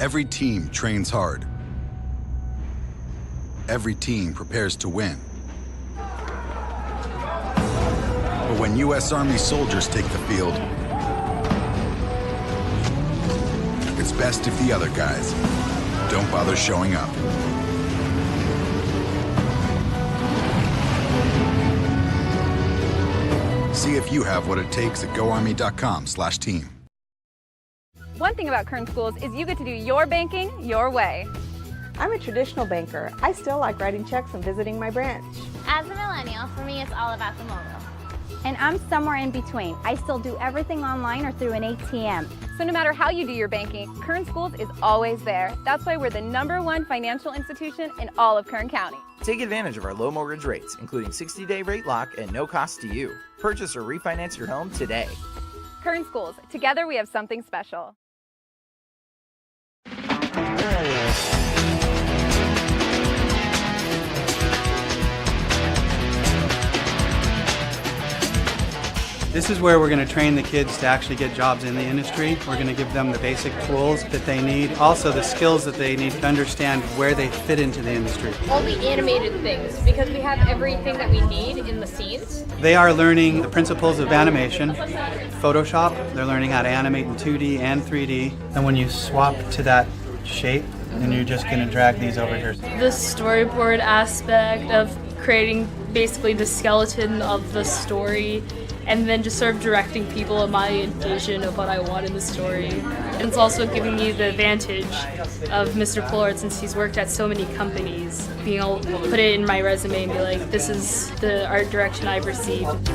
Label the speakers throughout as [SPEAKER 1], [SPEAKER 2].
[SPEAKER 1] Every team trains hard. Every team prepares to win. But when U.S. Army soldiers take the field, it's best if the other guys don't bother showing up. See if you have what it takes at goarmy.com/team.
[SPEAKER 2] One thing about Kern Schools is you get to do your banking your way.
[SPEAKER 3] I'm a traditional banker. I still like writing checks and visiting my branch.
[SPEAKER 4] As a millennial, for me, it's all about the mobile.
[SPEAKER 5] And I'm somewhere in between. I still do everything online or through an ATM.
[SPEAKER 2] So no matter how you do your banking, Kern Schools is always there. That's why we're the #1 financial institution in all of Kern County.
[SPEAKER 6] Take advantage of our low mortgage rates, including 60-day rate lock and no cost to you. Purchase or refinance your home today.
[SPEAKER 2] Kern Schools, together we have something special.
[SPEAKER 7] This is where we're going to train the kids to actually get jobs in the industry. We're going to give them the basic tools that they need, also the skills that they need to understand where they fit into the industry.
[SPEAKER 8] All the animated things, because we have everything that we need in the scenes.
[SPEAKER 7] They are learning the principles of animation, Photoshop. They're learning how to animate in 2D and 3D. And when you swap to that shape, then you're just going to drag these over here.
[SPEAKER 9] The storyboard aspect of creating basically the skeleton of the story, and then just sort of directing people in my vision of what I want in the story. And it's also giving me the advantage of Mr. Pollard, since he's worked at so many companies, being able to put it in my resume and be like, this is the art direction I've received.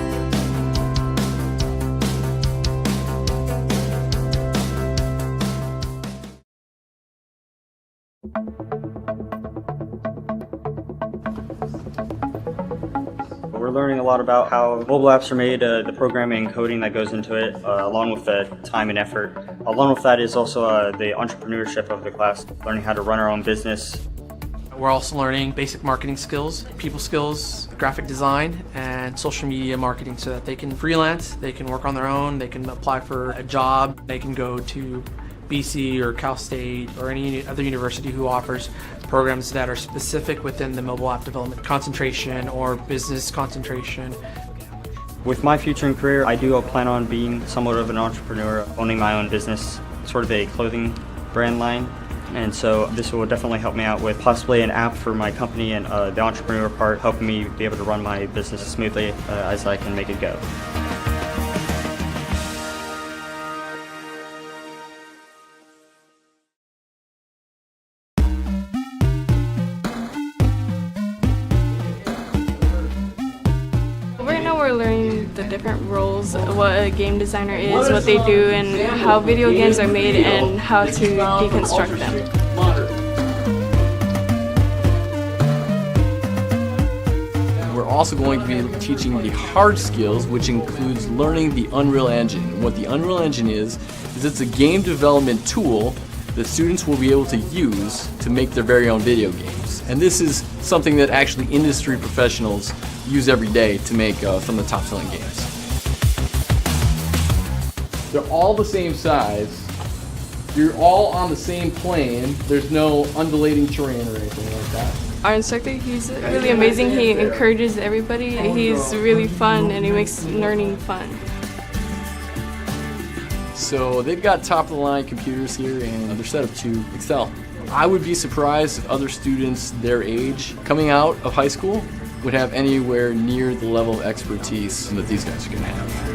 [SPEAKER 10] We're learning a lot about how mobile apps are made, the programming and coding that goes into it, along with the time and effort. Along with that is also the entrepreneurship of the class, learning how to run our own business.
[SPEAKER 11] We're also learning basic marketing skills, people skills, graphic design, and social media marketing so that they can freelance, they can work on their own, they can apply for a job, they can go to BC or Cal State or any other university who offers programs that are specific within the mobile app development concentration or business concentration.
[SPEAKER 10] With my future and career, I do plan on being somewhat of an entrepreneur, owning my own business, sort of a clothing brand line. And so this will definitely help me out with possibly an app for my company, and the entrepreneur part helping me be able to run my business as smoothly as I can make it go.
[SPEAKER 9] We're learning the different roles, what a game designer is, what they do, and how video games are made, and how to deconstruct them.
[SPEAKER 12] We're also going to be teaching the hard skills, which includes learning the Unreal Engine. What the Unreal Engine is it's a game development tool that students will be able to use to make their very own video games. And this is something that actually industry professionals use every day to make some of the top-selling games. They're all the same size. You're all on the same plane. There's no undulating terrain or anything like that.
[SPEAKER 9] Our instructor, he's really amazing. He encourages everybody. He's really fun, and he makes learning fun.
[SPEAKER 12] So they've got top-of-the-line computers here, and they're set up to excel. I would be surprised if other students their age coming out of high school would have anywhere near the level of expertise that these guys are going to have.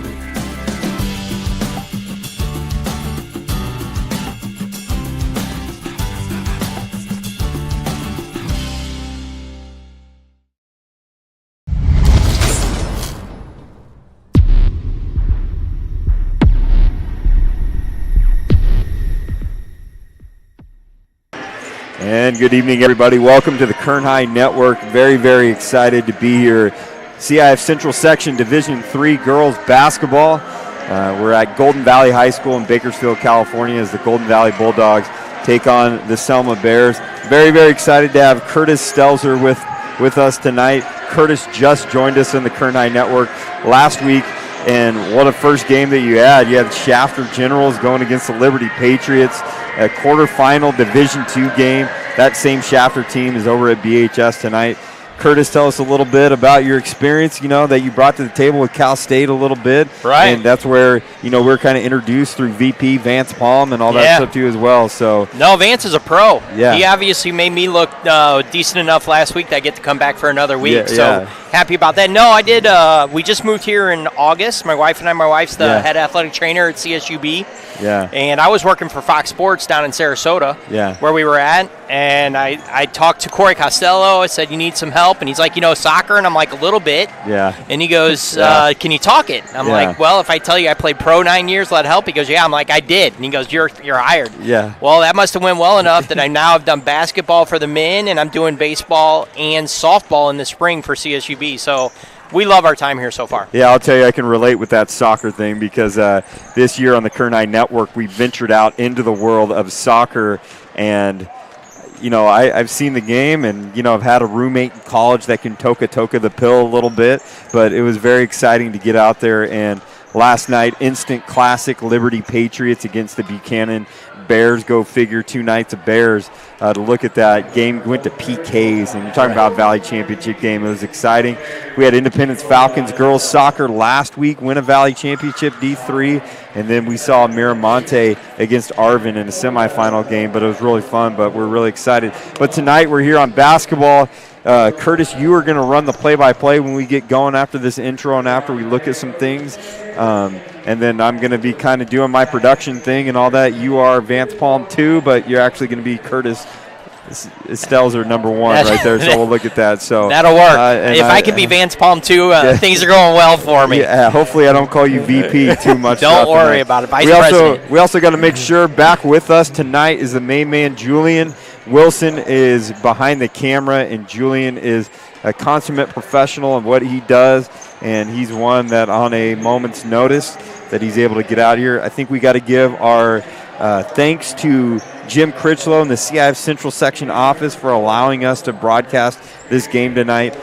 [SPEAKER 13] And good evening, everybody. Welcome to the Kern High Network. Very, very excited to be here. CIF Central Section Division III Girls Basketball. We're at Golden Valley High School in Bakersfield, California, as the Golden Valley Bulldogs take on the Selma Bears. Very, very excited to have Curtis Stelzer with us tonight. Curtis just joined us in the Kern High Network last week, and what a first game that you had. You had Shafter Generals going against the Liberty Patriots. a quarterfinal Division II game. That same Shafter team is over at BHS tonight. Curtis, tell us a little bit about your experience, that you brought to the table with Cal State a little bit.
[SPEAKER 14] Right.
[SPEAKER 13] And that's where, we're kind of introduced through VP Vance Palm and all that stuff to you as well. So
[SPEAKER 14] no, Vance is a pro.
[SPEAKER 13] Yeah.
[SPEAKER 14] He obviously made me look decent enough last week that I get to come back for another week. So happy about that. No, I did. We just moved here in August. My wife and I, my wife's the head athletic trainer at CSUB.
[SPEAKER 13] Yeah.
[SPEAKER 14] And I was working for Fox Sports down in Sarasota where we were at. And I talked to Corey Costello. I said, you need some help? And he's like, soccer? And I'm like, a little bit.
[SPEAKER 13] Yeah.
[SPEAKER 14] And he goes, can you talk it? I'm like, well, if I tell you I played pro 9 years, will that help? He goes, yeah. I'm like, I did. And he goes, you're hired.
[SPEAKER 13] Yeah.
[SPEAKER 14] Well, that must have went well enough that I now have done basketball for the men, and I'm doing baseball and softball in the spring for CSUB. So we love our time here so far.
[SPEAKER 13] Yeah, I'll tell you, I can relate with that soccer thing because this year on the Kern High Network, we ventured out into the world of soccer. And, I've seen the game and, I've had a roommate in college that can toka the pill a little bit. But it was very exciting to get out there. And last night, instant classic Liberty Patriots against the Buchanan Bears. Go figure, 2 nights of Bears. To look at that game, went to PKs, and you're talking about Valley Championship game. It was exciting. We had Independence Falcons girls soccer last week win a Valley Championship D3, and then we saw Miramonte against Arvin in a semifinal game, but it was really fun, but we're really excited. But tonight we're here on basketball. Curtis, you are going to run the play-by-play when we get going after this intro and after we look at some things. And then I'm going to be kind of doing my production thing and all that. You are Vance Palm 2, but you're actually going to be Curtis. Estelle's are number 1 right there, so we'll look at that. So
[SPEAKER 14] that'll work. If I can be Vance Palm 2, things are going well for me.
[SPEAKER 13] Yeah, hopefully I don't call you VP too much.
[SPEAKER 14] Don't worry about it. Vice President.
[SPEAKER 13] We also got to make sure back with us tonight is the main man, Julian. Wilson is behind the camera, and Julian is a consummate professional in what he does, and he's one that on a moment's notice that he's able to get out here. I think we got to give our thanks to Jim Critchlow in the CIF Central Section office for allowing us to broadcast this game tonight.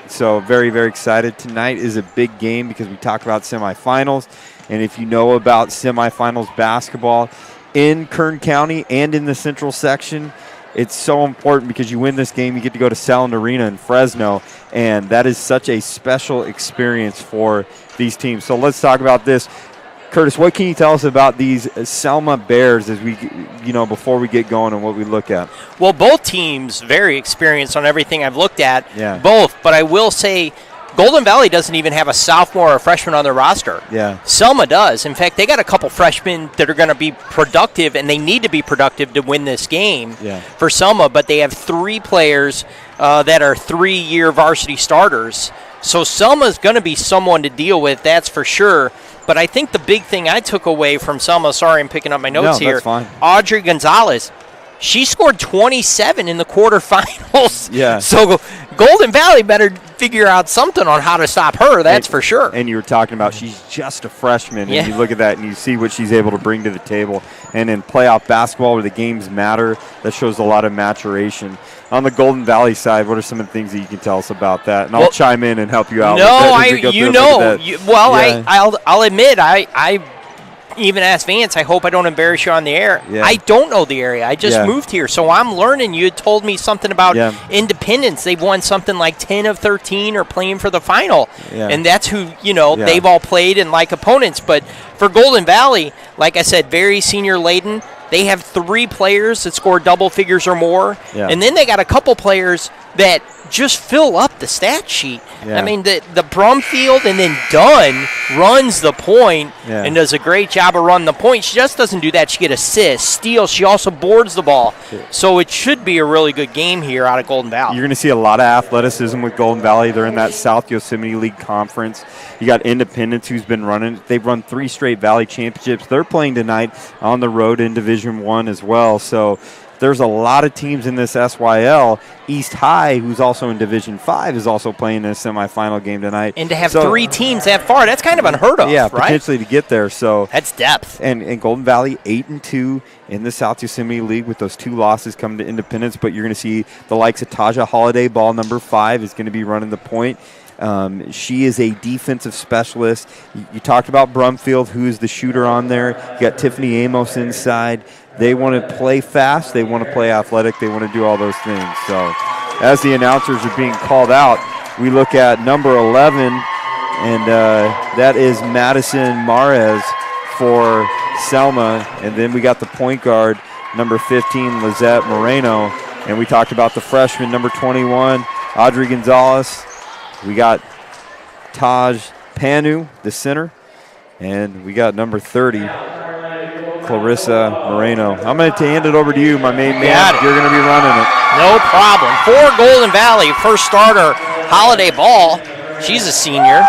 [SPEAKER 13] So very, very excited. Tonight is a big game because we talk about semifinals, and if you know about semifinals basketball in Kern County and in the Central Section, it's so important because you win this game, you get to go to Sound Arena in Fresno, and that is such a special experience for these teams. So let's talk about this. Curtis, what can you tell us about these Selma Bears as we, before we get going and what we look at?
[SPEAKER 14] Well, both teams very experienced on everything I've looked at.
[SPEAKER 13] Yeah.
[SPEAKER 14] Both, but I will say Golden Valley doesn't even have a sophomore or a freshman on their roster.
[SPEAKER 13] Yeah.
[SPEAKER 14] Selma does. In fact, they got a couple freshmen that are going to be productive, and they need to be productive to win this game for Selma, but they have 3 players that are 3-year varsity starters. So Selma's going to be someone to deal with, that's for sure. But I think the big thing I took away from Selma, sorry I'm picking up my notes here,
[SPEAKER 13] that's fine.
[SPEAKER 14] Audrey Gonzalez, she scored 27 in the quarterfinals.
[SPEAKER 13] Yeah.
[SPEAKER 14] So Golden Valley better figure out something on how to stop her, that's for sure.
[SPEAKER 13] And you were talking about she's just a freshman, and you look at that and you see what she's able to bring to the table. And in playoff basketball where the games matter, that shows a lot of maturation. On the Golden Valley side, what are some of the things that you can tell us about that? And I'll chime in and help you out.
[SPEAKER 14] I'll admit, I even asked Vance, I hope I don't embarrass you on the air.
[SPEAKER 13] Yeah.
[SPEAKER 14] I don't know the area. I just moved here, so I'm learning. You had told me something about Independence. They've won something like 10 of 13 or playing for the final.
[SPEAKER 13] Yeah.
[SPEAKER 14] And that's who, they've all played and like opponents. But for Golden Valley, like I said, very senior laden. They have 3 players that score double figures or more.
[SPEAKER 13] Yeah.
[SPEAKER 14] And then they got a couple players that just fill up the stat sheet.
[SPEAKER 13] Yeah.
[SPEAKER 14] I mean, the Brumfield and then Dunn runs the point and does a great job of running the point. She just doesn't do that. She gets assists, steals. She also boards the ball.
[SPEAKER 13] Yeah.
[SPEAKER 14] So it should be a really good game here out of Golden Valley.
[SPEAKER 13] You're going to see a lot of athleticism with Golden Valley. They're in that South Yosemite League Conference. You got Independence, who's been running. They've run 3 straight Valley Championships. They're playing tonight on the road in Division I as well. So there's a lot of teams in this SYL. East High, who's also in Division 5, is also playing in a semifinal game tonight.
[SPEAKER 14] And to have 3 teams that far, that's kind of unheard of, right?
[SPEAKER 13] Potentially to get there. So
[SPEAKER 14] that's depth.
[SPEAKER 13] And Golden Valley 8-2 in the South Yosemite League with those 2 losses coming to Independence. But you're going to see the likes of Taja Holiday, ball number 5, is going to be running the point. She is a defensive specialist. You talked about Brumfield, who is the shooter on there. You got Tiffany Amos inside. They want to play fast. They want to play athletic. They want to do all those things. So as the announcers are being called out, we look at number 11, and that is Madison Mares for Selma. And then we got the point guard, number 15, Lizette Moreno. And we talked about the freshman, number 21, Audrey Gonzalez. We got Taj Panu, the center. And we got number 30, Clarissa Moreno. I'm going to hand it over to you, my main man. You're going to be running it.
[SPEAKER 14] No problem. For Golden Valley, first starter, Holiday Ball. She's a senior.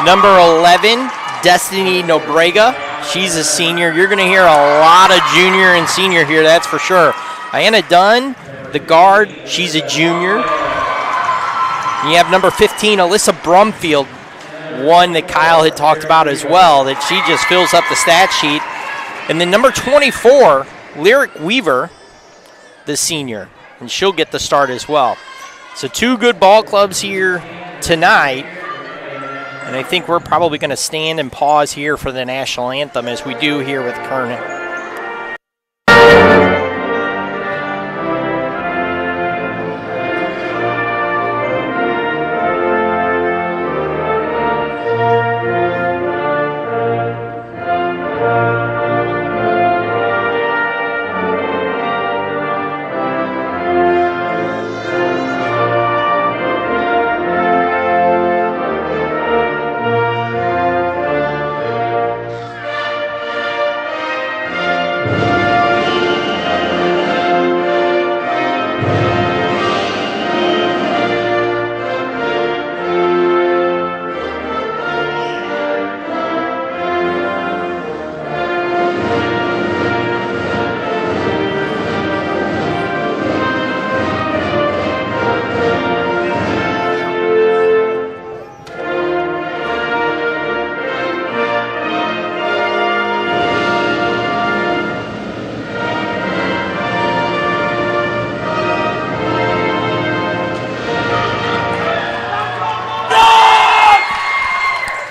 [SPEAKER 14] Number 11, Destiny Nobrega. She's a senior. You're going to hear a lot of junior and senior here, that's for sure. Diana Dunn, the guard, she's a junior. And you have number 15, Alyssa Brumfield, one that Kyle had talked about as well, that she just fills up the stat sheet. And then number 24, Lyric Weaver, the senior, and she'll get the start as well. So 2 good ball clubs here tonight. And I think we're probably going to stand and pause here for the national anthem as we do here with Kernan.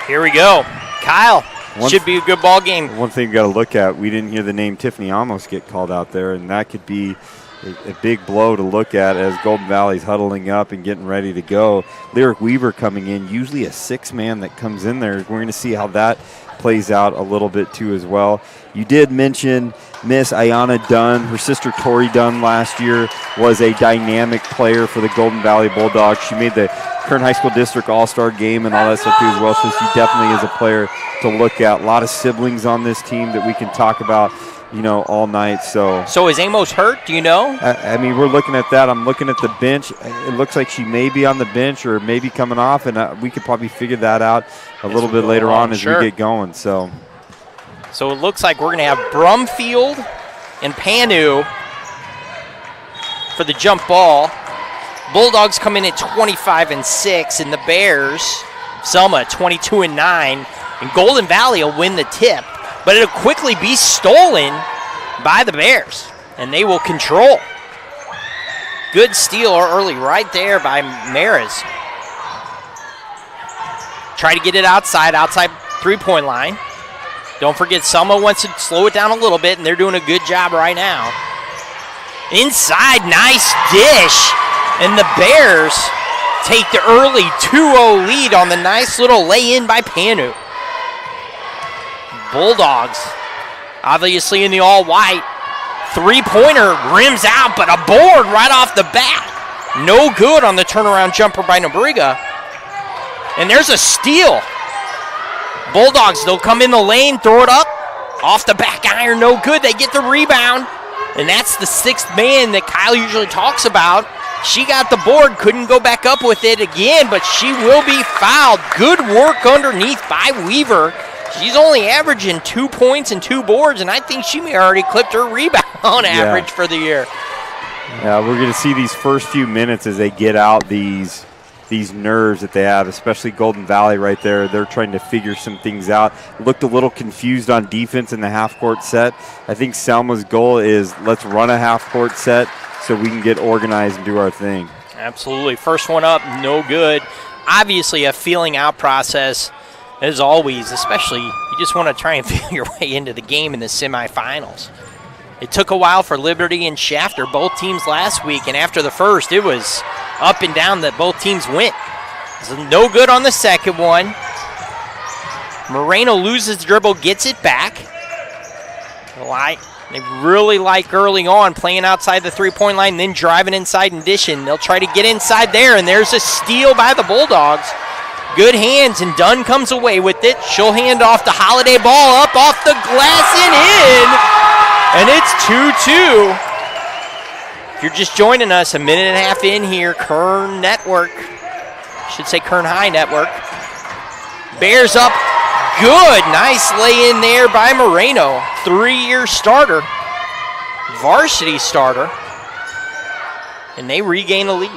[SPEAKER 14] Here we go. Kyle, should be a good ball game.
[SPEAKER 13] One thing you got to look at, we didn't hear the name Tiffany Amos get called out there, and that could be a big blow to look at as Golden Valley's huddling up and getting ready to go. Lyric Weaver coming in, usually a 6-man that comes in there. We're going to see how that plays out a little bit too as well. You did mention Miss Ayana Dunn. Her sister Tori Dunn last year was a dynamic player for the Golden Valley Bulldogs. She made the Kern High School District All-Star game and all that stuff too as well, so she definitely is a player to look at. A lot of siblings on this team that we can talk about, you know, all night. So
[SPEAKER 14] is Amos hurt? Do you know?
[SPEAKER 13] I mean, we're looking at that. I'm looking at the bench. It looks like she may be on the bench or maybe coming off, and we could probably figure that out a little bit later on as we get going. So
[SPEAKER 14] it looks like we're going to have Brumfield and Panu for the jump ball. Bulldogs come in at 25-6, and the Bears, Selma, 22-9, and Golden Valley will win the tip, but it'll quickly be stolen by the Bears, and they will control. Good steal early right there by Maris. Try to get it outside three-point line. Don't forget, Selma wants to slow it down a little bit, and they're doing a good job right now. Inside, nice dish. And the Bears take the early 2-0 lead on the nice little lay-in by Panu. Bulldogs, obviously in the all-white. Three-pointer rims out, but a board right off the bat. No good on the turnaround jumper by Nobrega. And there's a steal. Bulldogs, they'll come in the lane, throw it up. Off the back iron, no good. They get the rebound. And that's the 6th man that Kyle usually talks about. She got the board, couldn't go back up with it again, but she will be fouled. Good work underneath by Weaver. She's only averaging 2 points and 2 boards, and I think she may already clipped her rebound average for the year.
[SPEAKER 13] Yeah, we're going to see these first few minutes as they get out these nerves that they have, especially Golden Valley right there. They're trying to figure some things out. Looked a little confused on defense in the half-court set. I think Selma's goal is let's run a half-court set so we can get organized and do our thing.
[SPEAKER 14] Absolutely. First one up, no good. obviously a feeling out process as always, especially you just want to try and feel your way into the game in the semifinals. It took a while for Liberty and Shafter, both teams last week, and after the first, it was up and down that both teams went. So no good on the second one. Moreno loses the dribble, gets it back. They really like early on playing outside the three-point line, then driving inside and dishing. They'll try to get inside there, and there's a steal by the Bulldogs. Good hands, and Dunn comes away with it. She'll hand off the Holiday ball up off the glass and in, and it's 2-2. If you're just joining us, a minute and a half in here, Kern Network, should say Kern High Network. Bears up. Good, nice lay in there by Moreno. 3-year starter, varsity starter, and they regain the lead.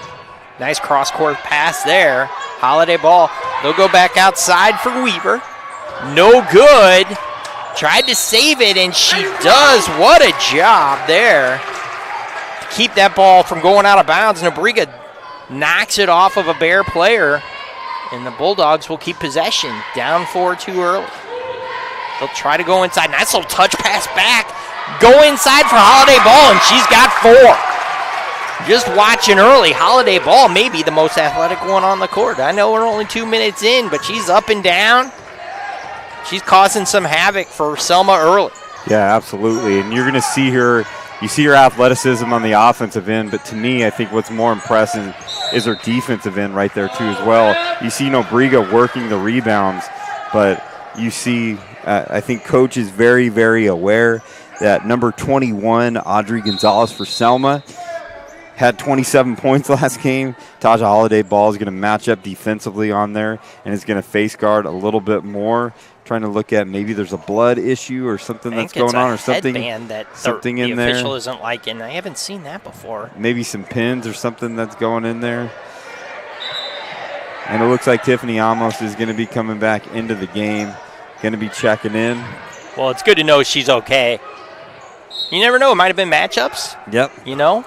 [SPEAKER 14] Nice cross-court pass there. Holiday ball. They'll go back outside for Weaver. No good. Tried to save it, and she does. What a job there to keep that ball from going out of bounds. Nebriga knocks it off of a Bear player. And the Bulldogs will keep possession. Down 4 too early. They'll try to go inside. Nice little touch pass back. Go inside for Holiday Ball, and she's got 4. Just watching early. Holiday Ball may be the most athletic one on the court. I know we're only 2 minutes in, but she's up and down. She's causing some havoc for Selma early.
[SPEAKER 13] Yeah, absolutely. And you're going to see her. You see her athleticism on the offensive end, but to me, I think what's more impressive is her defensive end right there, too, as well. You see Nebriga working the rebounds, but you see, I think Coach is very, very aware that number 21, Audrey Gonzalez for Selma, had 27 points last game. Taja Holiday Ball is going to match up defensively on there and is going to face guard a little bit more. Trying to look at maybe there's a blood issue or something that's going on, or something
[SPEAKER 14] in there.
[SPEAKER 13] The
[SPEAKER 14] official isn't liking. I haven't seen that before.
[SPEAKER 13] Maybe some pins or something that's going in there. And it looks like Tiffany Amos is going to be coming back into the game, going to be checking in.
[SPEAKER 14] Well, it's good to know she's okay. You never know. It might have been matchups.
[SPEAKER 13] Yep.
[SPEAKER 14] You know?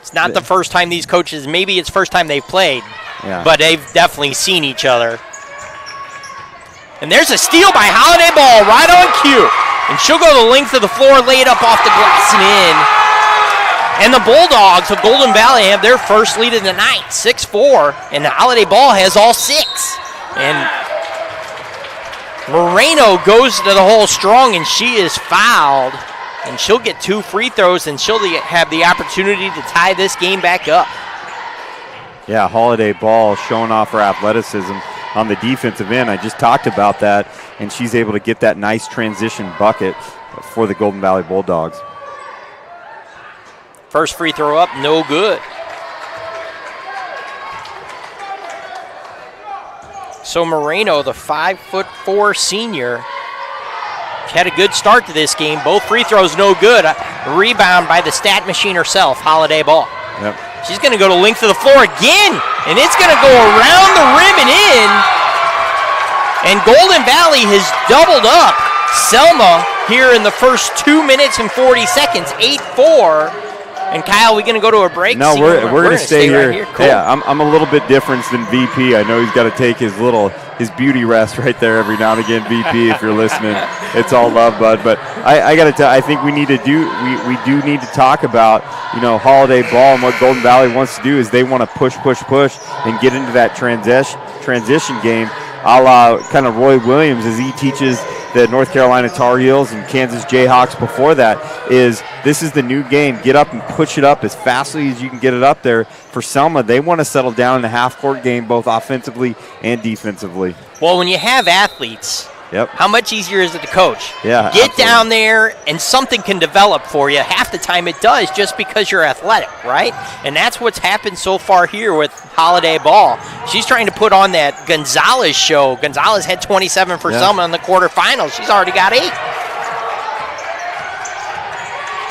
[SPEAKER 14] It's not the first time these coaches, maybe it's first time they've played, but they've definitely seen each other. And there's a steal by Holiday Ball right on cue. And she'll go the length of the floor, lay it up off the glass and in. And the Bulldogs of Golden Valley have their first lead of the night, 6-4. And the Holiday Ball has all 6. And Moreno goes to the hole strong, and she is fouled. And she'll get 2 free throws, and she'll have the opportunity to tie this game back up.
[SPEAKER 13] Yeah, Holiday Ball showing off her athleticism on the defensive end. I just talked about that, and she's able to get that nice transition bucket for the Golden Valley Bulldogs.
[SPEAKER 14] First free throw up, no good. So Moreno, the 5'4" senior, had a good start to this game. Both free throws no good. A rebound by the stat machine herself, Holiday Ball.
[SPEAKER 13] Yep.
[SPEAKER 14] She's going to go to length of the floor again, and it's going to go around the rim and in. And Golden Valley has doubled up Selma here in the first 2 minutes and 40 seconds, 8-4. And Kyle, we going to go to a break?
[SPEAKER 13] No, we're going to stay here.
[SPEAKER 14] Right here. Cool.
[SPEAKER 13] Yeah, I'm a little bit different than VP. I know he's got to take his beauty rest right there every now and again. VP, if you're listening, it's all love, bud. But I got to tell, I think we do need to talk about Holiday Ball, and what Golden Valley wants to do is they want to push and get into that transition game, a la kind of Roy Williams as he teaches the North Carolina Tar Heels and Kansas Jayhawks before that. This is the new game. Get up and push it up as fastly as you can get it up there. For Selma, they want to settle down in a half-court game, both offensively and defensively.
[SPEAKER 14] Well, when you have athletes, how much easier is it to coach?
[SPEAKER 13] Yeah,
[SPEAKER 14] Get down there and something can develop for you. Half the time it does just because you're athletic, right? And that's what's happened so far here with Holiday Ball. She's trying to put on that Gonzalez show. Gonzalez had 27 for Selma in the quarterfinals. She's already got 8.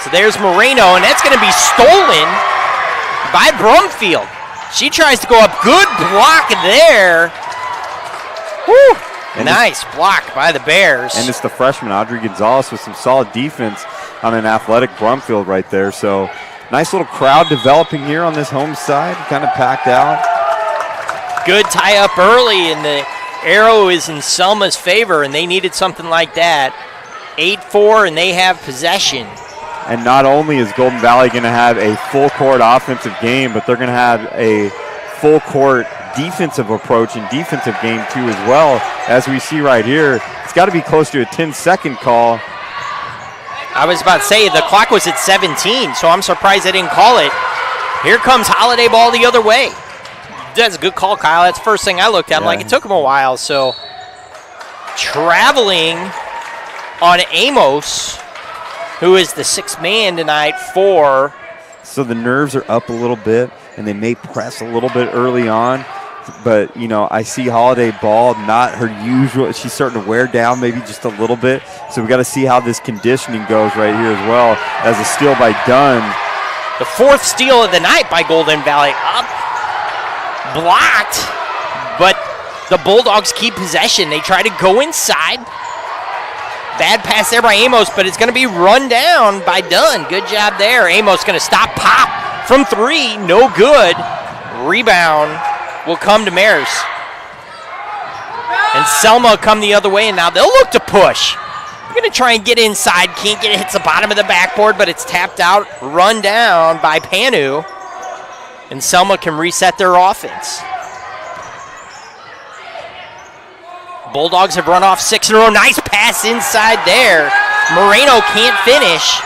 [SPEAKER 14] So there's Moreno, and that's going to be stolen by Brumfield. She tries to go up. Good block there. Woo! Nice block by the Bears.
[SPEAKER 13] And it's the freshman, Audrey Gonzalez, with some solid defense on an athletic Brumfield right there. So nice little crowd developing here on this home side, kind of packed out.
[SPEAKER 14] Good tie up early, and the arrow is in Selma's favor, and they needed something like that. 8-4, and they have possession.
[SPEAKER 13] And not only is Golden Valley going to have a full-court offensive game, but they're going to have a full-court defensive approach and defensive game, too, as well. As we see right here, it's got to be close to a 10-second call.
[SPEAKER 14] I was about to say, the clock was at 17, so I'm surprised they didn't call it. Here comes Holiday ball the other way. That's a good call, Kyle. That's the first thing I looked at. I'm like, it took him a while. So traveling on Amos, who is the sixth man tonight for.
[SPEAKER 13] So the nerves are up a little bit, and they may press a little bit early on. But, you know, I see Holiday ball, not her usual. She's starting to wear down maybe just a little bit. So we got to see how this conditioning goes right here as well, as a steal by Dunn.
[SPEAKER 14] The fourth steal of the night by Golden Valley. Up, blocked, but the Bulldogs keep possession. They try to go inside. Bad pass there by Amos, but it's going to be run down by Dunn. Good job there. Amos going to stop pop from three. No good. Rebound will come to Mares. And Selma come the other way, and now they'll look to push. They're going to try and get inside. Can't get it. Hits the bottom of the backboard, but it's tapped out. Run down by Panu. And Selma can reset their offense. Bulldogs have run off 6 in a row. Nice pass inside there. Moreno can't finish.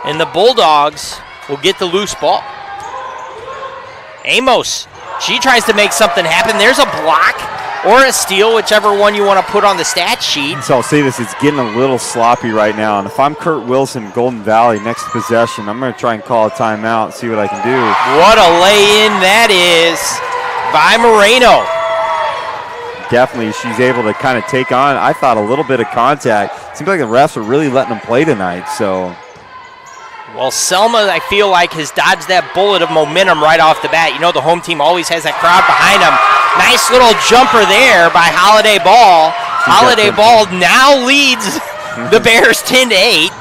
[SPEAKER 14] And the Bulldogs will get the loose ball. Amos, she tries to make something happen. There's a block or a steal, whichever one you want to put on the stat sheet.
[SPEAKER 13] So I'll say this, it's getting a little sloppy right now. And if I'm Kurt Wilson, Golden Valley, next possession, I'm going to try and call a timeout, see what I can do.
[SPEAKER 14] What a lay-in that is by Moreno.
[SPEAKER 13] Definitely, she's able to kind of take on, I thought, a little bit of contact. Seems like the refs are really letting them play tonight, so.
[SPEAKER 14] Well, Selma, I feel like, has dodged that bullet of momentum right off the bat. You know the home team always has that crowd behind them. Nice little jumper there by Holiday Ball. Holiday Ball now leads the Bears 10-8.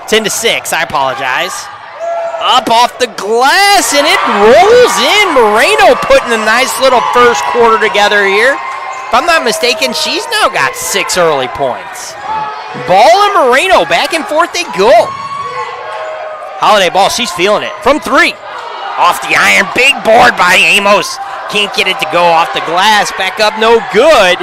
[SPEAKER 14] 10-6, I apologize. Up off the glass, and it rolls in. Moreno putting a nice little first quarter together here. If I'm not mistaken, she's now got 6 early points. Ball and Moreno, back and forth they go. Holiday Ball, she's feeling it. From 3. Off the iron, big board by Amos. Can't get it to go off the glass. Back up, no good.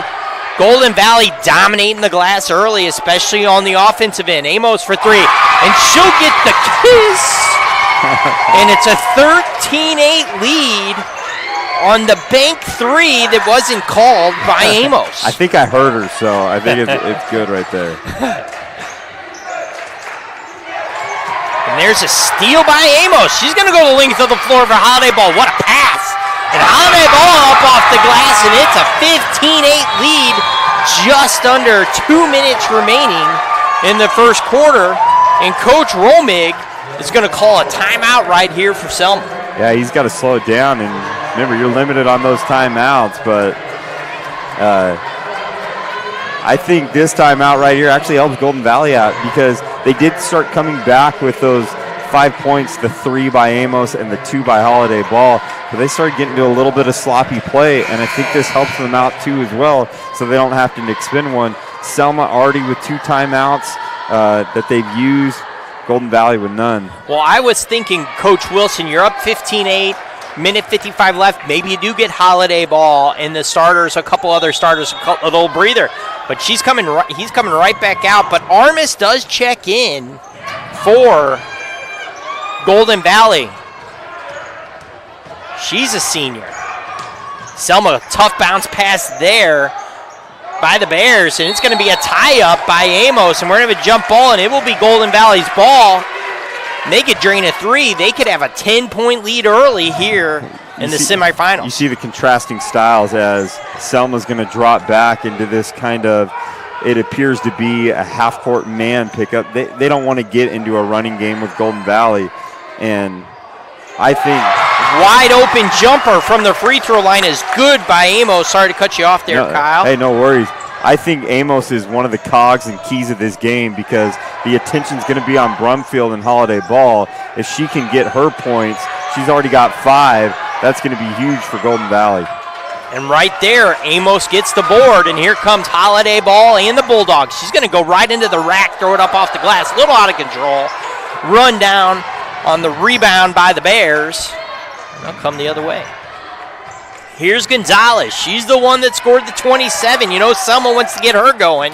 [SPEAKER 14] Golden Valley dominating the glass early, especially on the offensive end. Amos for 3, and she'll get the kiss. And it's a 13-8 lead on the bank 3 that wasn't called by Amos.
[SPEAKER 13] I think I heard her, so I think it's good right there.
[SPEAKER 14] And there's a steal by Amos. She's going to go the length of the floor for Holiday Ball. What a pass. And Holiday Ball up off the glass, and it's a 15-8 lead. Just under 2 minutes remaining in the first quarter. And Coach Romig is going to call a timeout right here for Selma.
[SPEAKER 13] Yeah, he's got to slow it down. And remember, you're limited on those timeouts, but I think this timeout right here actually helps Golden Valley out because they did start coming back with those 5 points, the 3 by Amos and the 2 by Holiday Ball. But they started getting to a little bit of sloppy play, and I think this helps them out too as well, so they don't have to expend one. Selma already with 2 timeouts that they've used. Golden Valley with none.
[SPEAKER 14] Well, I was thinking, Coach Wilson, you're up 15-8, minute 55 left. Maybe you do get Holiday Ball and the starters, a couple other starters, a little breather. But he's coming right back out. But Armis does check in for Golden Valley. She's a senior. Selma, tough bounce pass there by the Bears, and it's going to be a tie-up by Amos, and we're going to have a jump ball, and it will be Golden Valley's ball. And they could drain a 3. They could have a 10-point lead early here in the semifinals.
[SPEAKER 13] You see the contrasting styles as Selma's going to drop back into this kind of, it appears to be a half-court man pickup. They don't want to get into a running game with Golden Valley, and I think
[SPEAKER 14] wide open jumper from the free throw line is good by Amos. Sorry to cut you off there, Kyle.
[SPEAKER 13] Hey, no worries. I think Amos is one of the cogs and keys of this game because the attention's going to be on Brumfield and Holiday Ball. If she can get her points, she's already got 5. that's going to be huge for Golden Valley.
[SPEAKER 14] And right there, Amos gets the board, and here comes Holiday Ball and the Bulldogs. She's going to go right into the rack, throw it up off the glass, a little out of control. Run down on the rebound by the Bears. They'll come the other way. Here's Gonzalez. She's the one that scored the 27. You know, Selma wants to get her going.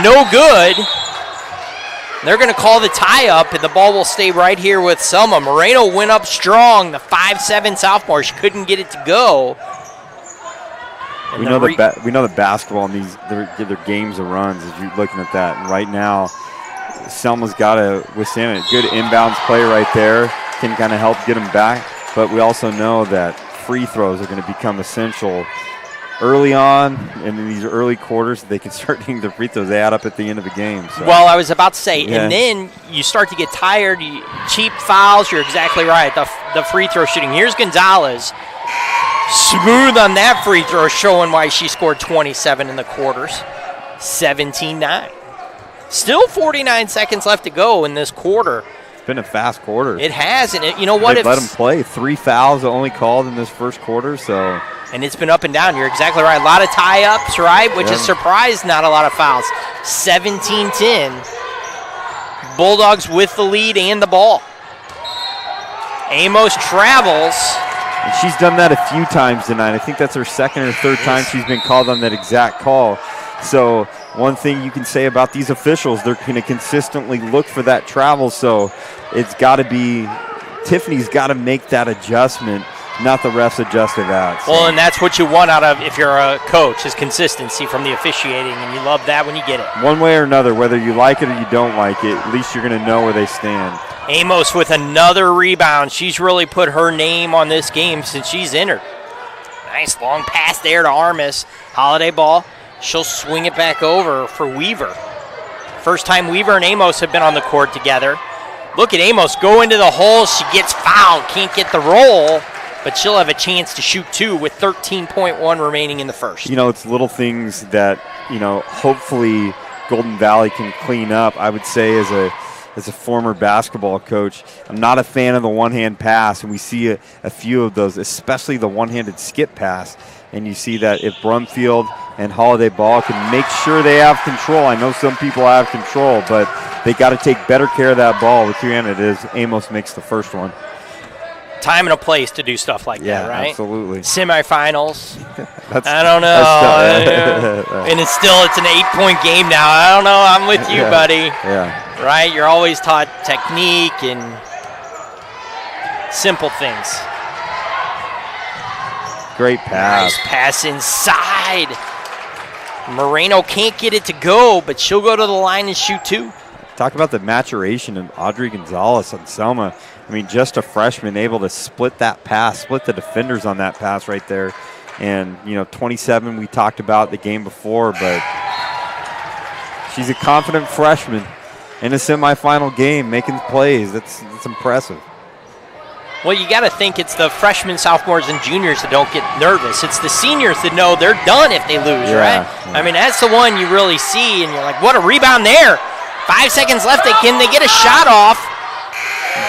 [SPEAKER 14] No good. They're going to call the tie-up, and the ball will stay right here with Selma. Moreno went up strong, the 5'7" sophomore. She couldn't get it to go.
[SPEAKER 13] We know the basketball in their games of runs as you're looking at that. And right now, Selma's got to withstand it. Good inbounds play right there. Can kind of help get them back. But we also know that free throws are going to become essential early on, and in these early quarters, they can start hitting the free throws. They add up at the end of the game. So.
[SPEAKER 14] Well, I was about to say, and then you start to get tired. Cheap fouls, you're exactly right. The free throw shooting. Here's Gonzalez. Smooth on that free throw, showing why she scored 27 in the quarters. 17-9. Still 49 seconds left to go in this quarter.
[SPEAKER 13] It's been a fast quarter.
[SPEAKER 14] It has, and you know what?
[SPEAKER 13] They've let them play. 3 fouls only called in this first quarter, so.
[SPEAKER 14] And it's been up and down. You're exactly right. A lot of tie-ups, right? Which is surprised, not a lot of fouls. 17-10. Bulldogs with the lead and the ball. Amos travels.
[SPEAKER 13] And she's done that a few times tonight. I think that's her second or third time she's been called on that exact call. So one thing you can say about these officials, they're going to consistently look for that travel. So it's got to be, Tiffany's got to make that adjustment, not the refs adjusted that. So.
[SPEAKER 14] Well, and that's what you want out of, if you're a coach, is consistency from the officiating, and you love that when you get it.
[SPEAKER 13] One way or another, whether you like it or you don't like it, at least you're going to know where they stand.
[SPEAKER 14] Amos with another rebound. She's really put her name on this game since she's entered. Nice long pass there to Armis. Holiday Ball. She'll swing it back over for Weaver. First time Weaver and Amos have been on the court together. Look at Amos go into the hole. She gets fouled. Can't get the roll, but she'll have a chance to shoot 2 with 13.1 remaining in the first.
[SPEAKER 13] You know, it's little things that, you know, hopefully Golden Valley can clean up. I would say as a former basketball coach, I'm not a fan of the one-hand pass, and we see a few of those, especially the one-handed skip pass. And you see that if Brumfield and Holiday Ball can make sure they have control. I know some people have control, but they got to take better care of that ball with 300 as Amos makes the first one.
[SPEAKER 14] Time and a place to do stuff like that, right?
[SPEAKER 13] Absolutely.
[SPEAKER 14] Semifinals. I don't know. And it's an 8-point game now. I don't know. I'm with you, buddy.
[SPEAKER 13] Yeah.
[SPEAKER 14] Right? You're always taught technique and simple things.
[SPEAKER 13] Great pass.
[SPEAKER 14] Nice pass inside. Moreno can't get it to go, but she'll go to the line and shoot 2.
[SPEAKER 13] Talk about the maturation of Audrey Gonzalez on Selma. I mean, just a freshman able to split that pass, split the defenders on that pass right there. And, you know, 27 we talked about the game before, but she's a confident freshman in a semifinal game making plays. That's impressive.
[SPEAKER 14] Well, you got to think it's the freshmen, sophomores, and juniors that don't get nervous. It's the seniors that know they're done if they lose, right?
[SPEAKER 13] Yeah.
[SPEAKER 14] I mean, that's the one you really see, and you're like, what a rebound there. 5 seconds left. Can they get a shot off?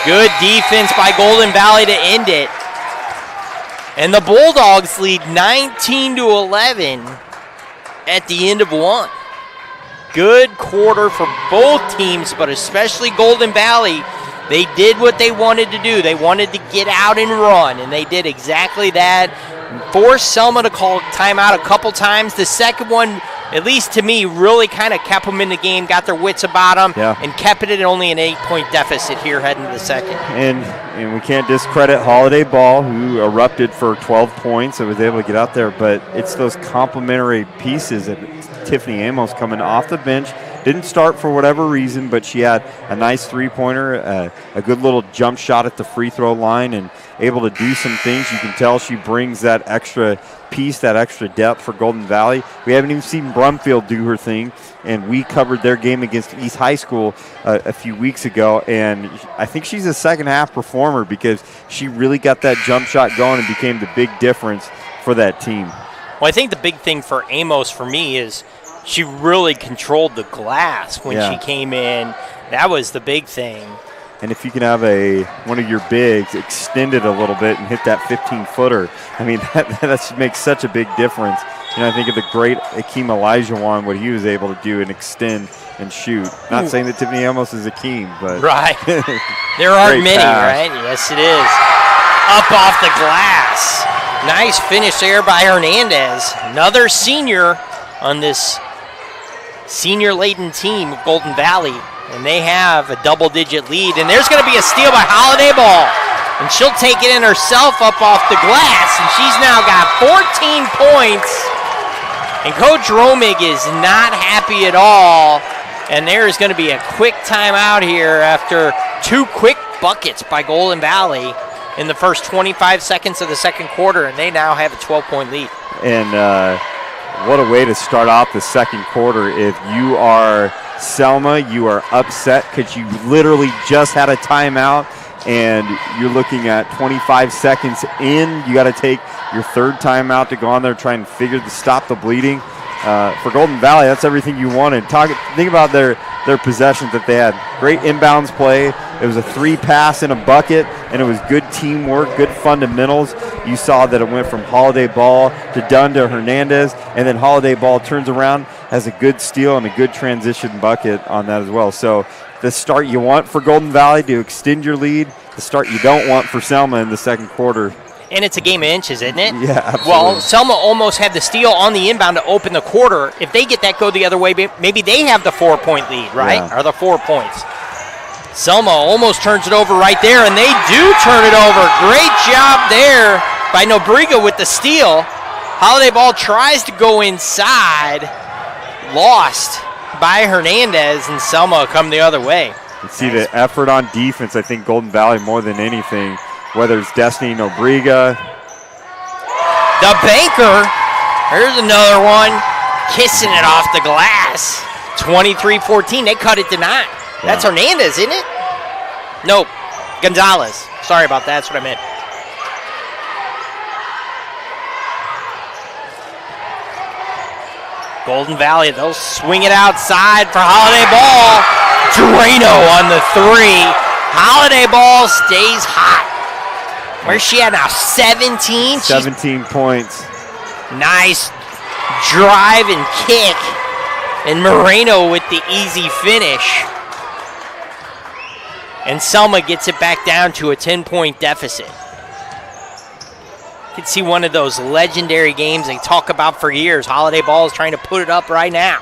[SPEAKER 14] Good defense by Golden Valley to end it. And the Bulldogs lead 19-11 at the end of 1. Good quarter for both teams, but especially Golden Valley. They did what they wanted to do. They wanted to get out and run, and they did exactly that. Forced Selma to call timeout a couple times. The second one, at least to me, really kind of kept them in the game, got their wits about them, and kept it at only an 8-point deficit here heading to the second.
[SPEAKER 13] And we can't discredit Holiday Ball, who erupted for 12 points and was able to get out there, but it's those complementary pieces that Tiffany Amos coming off the bench. Didn't start for whatever reason, but she had a nice three-pointer, a good little jump shot at the free throw line, and able to do some things. You can tell she brings that extra piece, that extra depth for Golden Valley. We haven't even seen Brumfield do her thing, and we covered their game against East High School a few weeks ago, and I think she's a second-half performer because she really got that jump shot going and became the big difference for that team.
[SPEAKER 14] Well, I think the big thing for Amos for me is she really controlled the glass when she came in. That was the big thing.
[SPEAKER 13] And if you can have one of your bigs extend it a little bit and hit that 15-footer, I mean, that makes such a big difference. I think of the great Akeem Olajuwon, what he was able to do and extend and shoot. Not saying that Tiffany Amos is Akeem, but
[SPEAKER 14] right. There aren't many, right? Yes, it is. Up off the glass. Nice finish there by Hernandez. Another senior on this senior-laden team of Golden Valley, and they have a double-digit lead. And there's going to be a steal by Holiday Ball, and she'll take it in herself up off the glass, and she's now got 14 points. And Coach Romig is not happy at all. And there is going to be a quick timeout here after 2 quick buckets by Golden Valley in the first 25 seconds of the second quarter, and they now have a 12-point lead.
[SPEAKER 13] And what a way to start off the second quarter. If you are Selma, you are upset because you literally just had a timeout, and you're looking at 25 seconds in. You got to take your third timeout to go on there, try and stop the bleeding. For Golden Valley, that's everything you wanted. Think about their possessions that they had. Great inbounds play. It was a 3-pass in a bucket, and it was good teamwork, good fundamentals. You saw that it went from Holiday Ball to Dunn to Hernandez, and then Holiday Ball turns around, has a good steal and a good transition bucket on that as well. So the start you want for Golden Valley to extend your lead, the start you don't want for Selma in the second quarter.
[SPEAKER 14] And it's a game of inches, isn't it?
[SPEAKER 13] Yeah, absolutely.
[SPEAKER 14] Well, Selma almost had the steal on the inbound to open the quarter. If they get that go the other way, maybe they have the 4-point lead, right?
[SPEAKER 13] Yeah.
[SPEAKER 14] Or the 4 points. Selma almost turns it over right there, and they do turn it over. Great job there by Nobriga with the steal. Holiday Ball tries to go inside. Lost by Hernandez, and Selma come the other way.
[SPEAKER 13] You see the effort on defense, I think Golden Valley more than anything, whether it's Destiny Nobriga.
[SPEAKER 14] The banker, here's another one, kissing it off the glass. 23-14, they cut it to 9. Yeah. That's Hernandez, isn't it? Nope, Gonzalez. Sorry about that, that's what I meant. Golden Valley, they'll swing it outside for Holiday Ball. Drano on the 3. Holiday Ball stays hot. Where's she at now? 17?
[SPEAKER 13] 17 points.
[SPEAKER 14] Nice drive and kick. And Moreno with the easy finish. And Selma gets it back down to a 10-point deficit. You can see one of those legendary games they talk about for years. Holiday Ball is trying to put it up right now.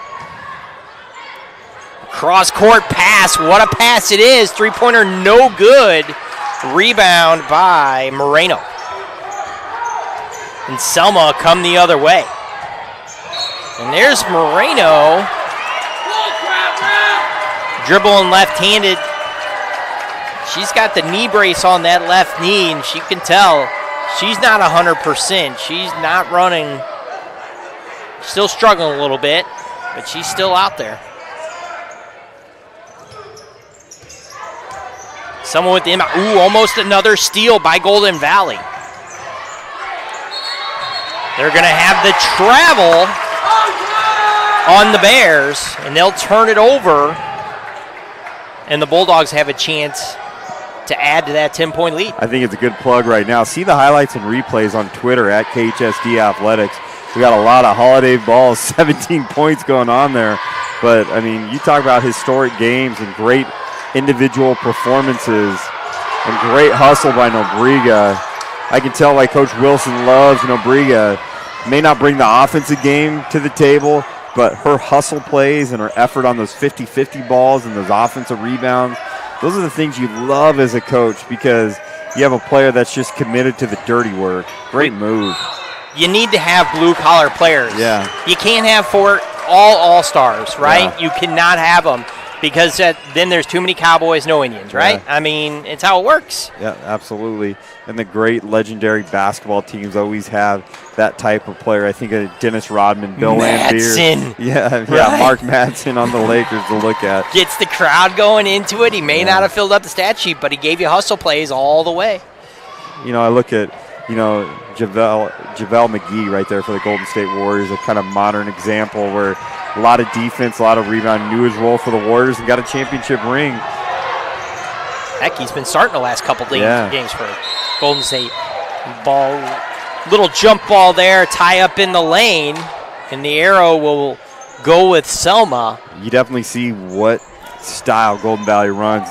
[SPEAKER 14] Cross-court pass. What a pass it is. Three-pointer no good. Rebound by Moreno. And Selma come the other way. And there's Moreno. Dribbling left-handed. She's got the knee brace on that left knee, and she can tell she's not 100%. She's not running. Still struggling a little bit, but she's still out there. Someone with the inbound. Ooh, almost another steal by Golden Valley. They're going to have the travel on the Bears, and they'll turn it over, and the Bulldogs have a chance to add to that 10-point lead.
[SPEAKER 13] I think it's a good plug right now. See the highlights and replays on Twitter at KHSD Athletics. We got a lot of Holiday Balls, 17 points going on there. But, I mean, you talk about historic games and great individual performances and great hustle by Nobriga. I can tell why Coach Wilson loves Nobriga. May not bring the offensive game to the table, but her hustle plays and her effort on those 50-50 balls and those offensive rebounds, those are the things you love as a coach because you have a player that's just committed to the dirty work. Great move.
[SPEAKER 14] You need to have blue-collar players.
[SPEAKER 13] Yeah.
[SPEAKER 14] You can't have all-stars, right?
[SPEAKER 13] Yeah.
[SPEAKER 14] You cannot have them because then there's too many Cowboys, no Indians, right?
[SPEAKER 13] Yeah.
[SPEAKER 14] I mean, it's how it works.
[SPEAKER 13] Yeah, absolutely. And the great legendary basketball teams always have that type of player. I think of Dennis Rodman, Bill
[SPEAKER 14] Madsen.
[SPEAKER 13] Laimbeer. Yeah,
[SPEAKER 14] Right.
[SPEAKER 13] Mark Madsen on the Lakers to look at.
[SPEAKER 14] Gets the crowd going into it. He may not have filled up the stat sheet, but he gave you hustle plays all the way.
[SPEAKER 13] You know, I look at, JaVale McGee right there for the Golden State Warriors, a kind of modern example where a lot of defense, a lot of rebound, knew his role for the Warriors and got a championship ring.
[SPEAKER 14] Heck, he's been starting the last couple games for Golden State. Little jump ball there, tie up in the lane, and the arrow will go with Selma.
[SPEAKER 13] You definitely see what style Golden Valley runs.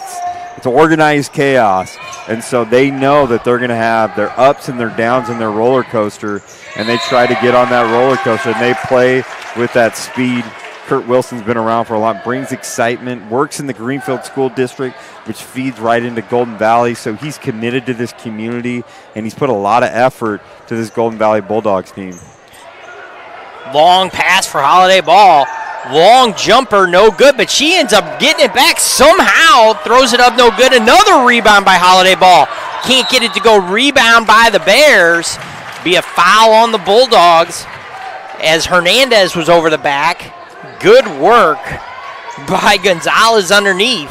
[SPEAKER 13] It's organized chaos, and so they know that they're going to have their ups and their downs and their roller coaster, and they try to get on that roller coaster, and they play with that speed. Kurt Wilson's been around for a lot, brings excitement, works in the Greenfield School District, which feeds right into Golden Valley, so he's committed to this community, and he's put a lot of effort to this Golden Valley Bulldogs team.
[SPEAKER 14] Long pass for Holiday Ball. Long jumper, no good, but she ends up getting it back somehow. Throws it up, no good. Another rebound by Holiday Ball. Can't get it to go. Rebound by the Bears. Be a foul on the Bulldogs as Hernandez was over the back. Good work by Gonzalez underneath.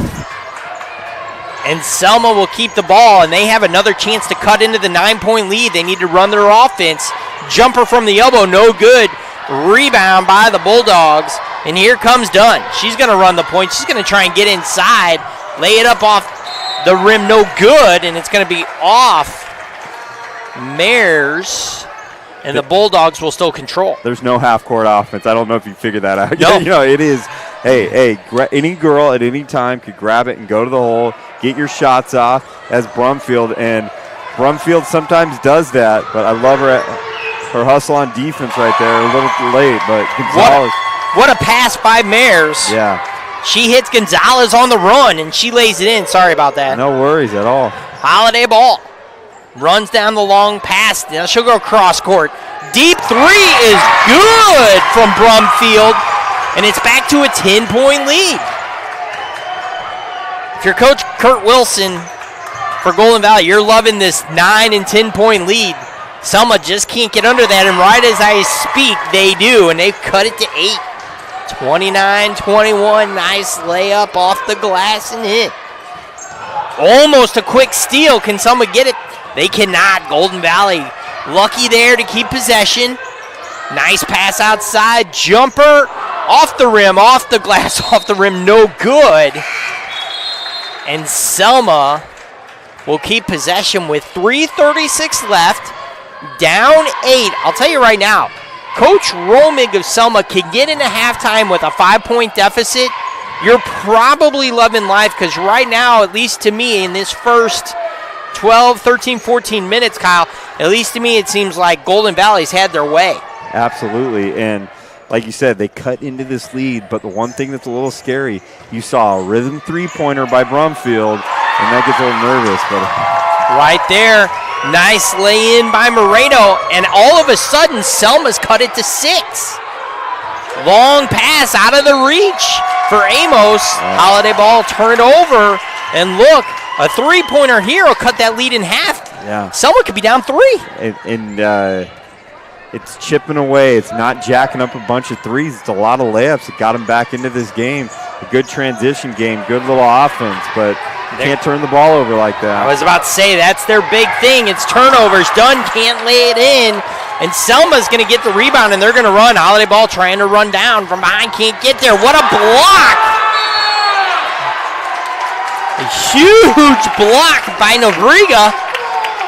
[SPEAKER 14] And Selma will keep the ball, and they have another chance to cut into the 9-point lead. They need to run their offense. Jumper from the elbow, no good. Rebound by the Bulldogs. And here comes Dunn. She's going to run the point. She's going to try and get inside. Lay it up off the rim, no good. And it's going to be off Mares. And the Bulldogs will still control.
[SPEAKER 13] There's no half-court offense. I don't know if you figured that out.
[SPEAKER 14] No.
[SPEAKER 13] You know, it is, hey, any girl at any time could grab it and go to the hole, get your shots off as Brumfield. And Brumfield sometimes does that, but I love her hustle on defense right there. A little too late, but Gonzalez.
[SPEAKER 14] What a pass by Mares.
[SPEAKER 13] Yeah.
[SPEAKER 14] She hits Gonzalez on the run, and she lays it in. Sorry about that.
[SPEAKER 13] No worries at all.
[SPEAKER 14] Holiday Ball runs down the long pass. Now she'll go cross court. Deep three is good from Brumfield, and it's back to a 10-point lead. If you're Coach Kurt Wilson for Golden Valley, you're loving this 9 and 10-point lead. Selma just can't get under that, and right as I speak, they do, and they've cut it to 8. 29-21, nice layup off the glass and hit. Almost a quick steal. Can Selma get it? They cannot. Golden Valley lucky there to keep possession. Nice pass outside. Jumper off the rim, off the glass, off the rim, no good. And Selma will keep possession with 3:36 left. Down 8. I'll tell you right now, Coach Romig of Selma can get into halftime with a 5-point deficit. You're probably loving life because right now, at least to me, in this first 12, 13, 14 minutes, Kyle, at least to me, it seems like Golden Valley's had their way.
[SPEAKER 13] Absolutely. And like you said, they cut into this lead, but the one thing that's a little scary, you saw a rhythm three-pointer by Brumfield, and that gets a little nervous. But
[SPEAKER 14] right there. Nice lay-in by Moreno, and all of a sudden, Selma's cut it to 6. Long pass out of the reach for Amos. Holiday Ball turned over, and look, a three-pointer here will cut that lead in half.
[SPEAKER 13] Yeah.
[SPEAKER 14] Selma could be down 3.
[SPEAKER 13] And it's chipping away. It's not jacking up a bunch of threes. It's a lot of layups. It got them back into this game. A good transition game, good little offense, but can't turn the ball over like that.
[SPEAKER 14] I was about to say, that's their big thing. It's turnovers. Dunn can't lay it in. And Selma's going to get the rebound, and they're going to run. Holiday Ball trying to run down from behind. Can't get there. What a block. A huge block by Nobrega.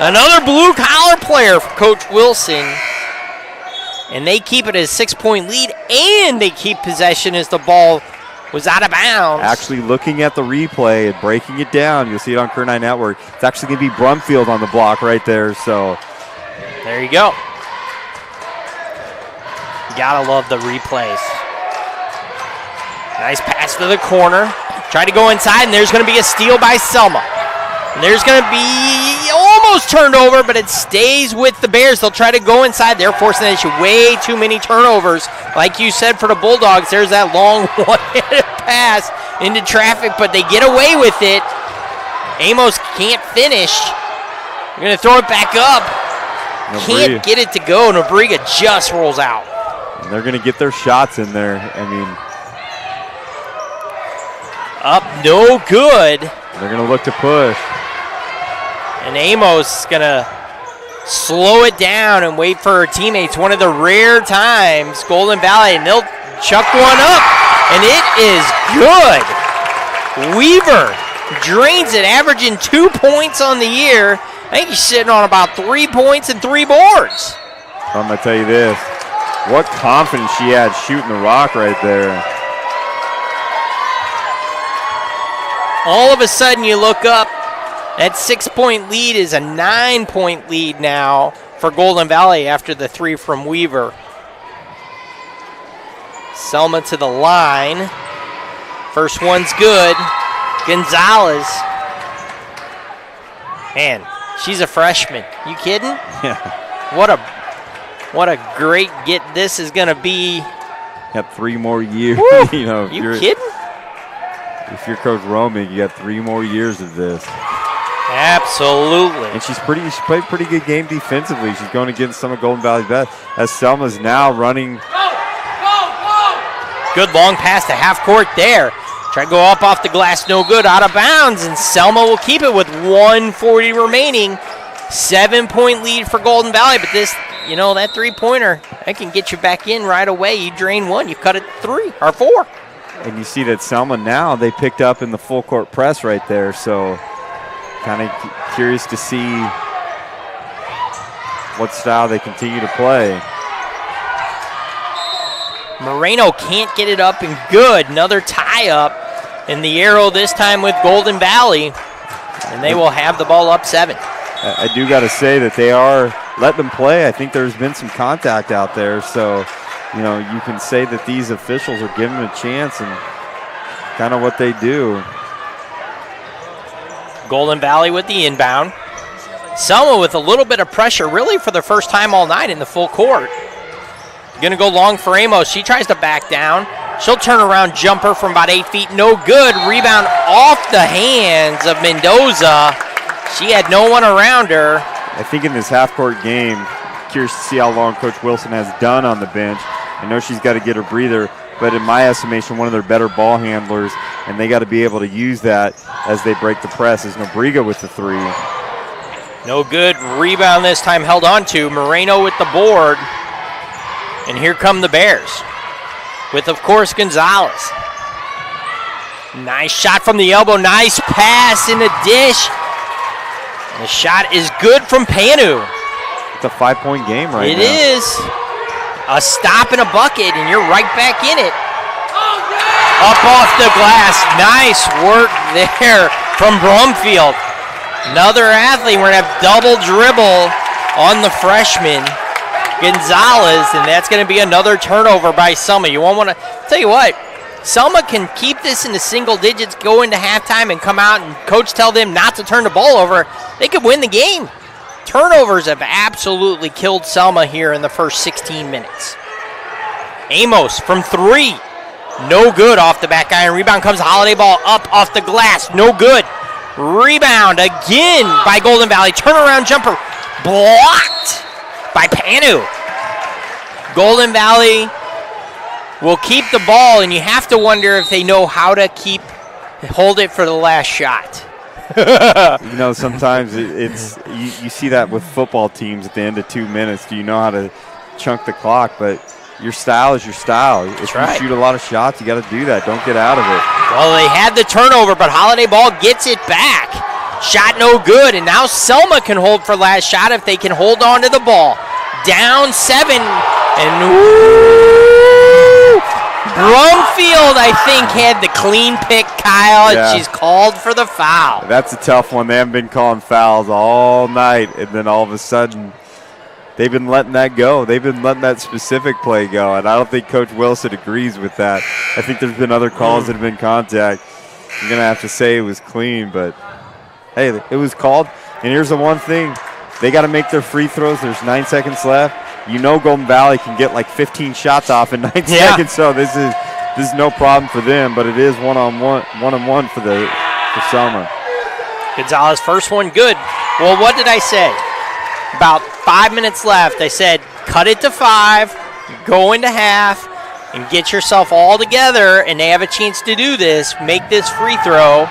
[SPEAKER 14] Another blue-collar player for Coach Wilson. And they keep it as a 6-point lead, and they keep possession as the ball was out of bounds.
[SPEAKER 13] Actually looking at the replay and breaking it down, you'll see it on Kern 9 Network. It's actually going to be Brumfield on the block right there. So
[SPEAKER 14] there you go. You gotta love the replays. Nice pass to the corner. Try to go inside, and there's going to be a steal by Selma. And there's going to be almost turned over, but it stays with the Bears. They'll try to go inside. They're forcing the issue. Way too many turnovers. Like you said for the Bulldogs, there's that long one-handed pass into traffic, but they get away with it. Amos can't finish. They're going to throw it back up. Can't get it to go. Nobrega just rolls out.
[SPEAKER 13] And they're going to get their shots in there. I mean,
[SPEAKER 14] up, no good.
[SPEAKER 13] They're going to look to push.
[SPEAKER 14] And Amos is going to slow it down and wait for her teammates. One of the rare times Golden Valley, and they'll chuck one up, and it is good. Weaver drains it, averaging 2 points on the year. I think he's sitting on about 3 points and 3 boards.
[SPEAKER 13] I'm going to tell you this. What confidence she had shooting the rock right there.
[SPEAKER 14] All of a sudden you look up, that 6-point lead is a 9-point lead now for Golden Valley after the 3 from Weaver. Selma to the line. First one's good. Gonzalez. Man, she's a freshman. You kidding?
[SPEAKER 13] Yeah.
[SPEAKER 14] What a great get this is going to be.
[SPEAKER 13] Got 3 more years.
[SPEAKER 14] Woo!
[SPEAKER 13] You know, if
[SPEAKER 14] you kidding?
[SPEAKER 13] If you're Coach Roman, you got 3 more years of this.
[SPEAKER 14] Absolutely.
[SPEAKER 13] And she played pretty good game defensively. She's going against some of Golden Valley's best. As Selma's now running.
[SPEAKER 14] Good long pass to half court there. Try to go up off the glass, no good, out of bounds, and Selma will keep it with 1:40 remaining. 7-point lead for Golden Valley, but this, that 3-pointer, that can get you back in right away. You drain 1, you cut it 3 or 4.
[SPEAKER 13] And you see that Selma now, they picked up in the full court press right there, so kind of curious to see what style they continue to play.
[SPEAKER 14] Moreno can't get it up and good. Another tie-up, and the arrow this time with Golden Valley, and they will have the ball up 7.
[SPEAKER 13] I do got to say that they are letting them play. I think there's been some contact out there, so you can say that these officials are giving them a chance and kind of what they do.
[SPEAKER 14] Golden Valley with the inbound. Selma with a little bit of pressure, really for the first time all night in the full court. Going to go long for Amos. She tries to back down. She'll turn around jumper from about 8 feet. No good. Rebound off the hands of Mendoza. She had no one around her.
[SPEAKER 13] I think in this half-court game, curious to see how long Coach Wilson has done on the bench. I know she's got to get her breather, but in my estimation, one of their better ball handlers, and they got to be able to use that as they break the press, is Nobriga with the 3.
[SPEAKER 14] No good. Rebound this time held on to. Moreno with the board. And here come the Bears with, of course, Gonzalez. Nice shot from the elbow. Nice pass in the dish. And the shot is good from Panu.
[SPEAKER 13] It's a 5-point game right now.
[SPEAKER 14] It is. A stop and a bucket, and you're right back in it. Up off the glass. Nice work there from Brumfield. Another athlete. We're going to have double dribble on the freshman, Gonzalez, and that's going to be another turnover by Selma. You won't want to tell you what, Selma can keep this into single digits, go into halftime, and come out and coach tell them not to turn the ball over. They could win the game. Turnovers have absolutely killed Selma here in the first 16 minutes. Amos from 3, no good off the back iron. Rebound comes Holiday ball up off the glass, no good. Rebound again by Golden Valley. Turnaround jumper blocked by Panu. Golden Valley will keep the ball, and you have to wonder if they know how to hold it for the last shot.
[SPEAKER 13] Sometimes it's you see that with football teams at the end of 2 minutes. Do you know how to chunk the clock? But your style is your style. If you shoot a lot of shots, you got to do that. Don't get out of it.
[SPEAKER 14] Well, they had the turnover, but Holiday ball gets it back. Shot no good, and now Selma can hold for last shot if they can hold on to the ball. Down 7, and Brumfield, I think, had the clean pick, Kyle, and she's called for the foul.
[SPEAKER 13] That's a tough one. They haven't been calling fouls all night, and then all of a sudden, they've been letting that go. They've been letting that specific play go, and I don't think Coach Wilson agrees with that. I think there's been other calls that have been contact. I'm going to have to say it was clean, but hey, it was called. And here's the one thing. They got to make their free throws. There's 9 seconds left. Golden Valley can get like 15 shots off in 9 seconds, so this is no problem for them, but it is one-on-one for Selma.
[SPEAKER 14] Gonzalez, first one good. Well, what did I say? About 5 minutes left. I said cut it to 5, go into half, and get yourself all together, and they have a chance to do this, make this free throw,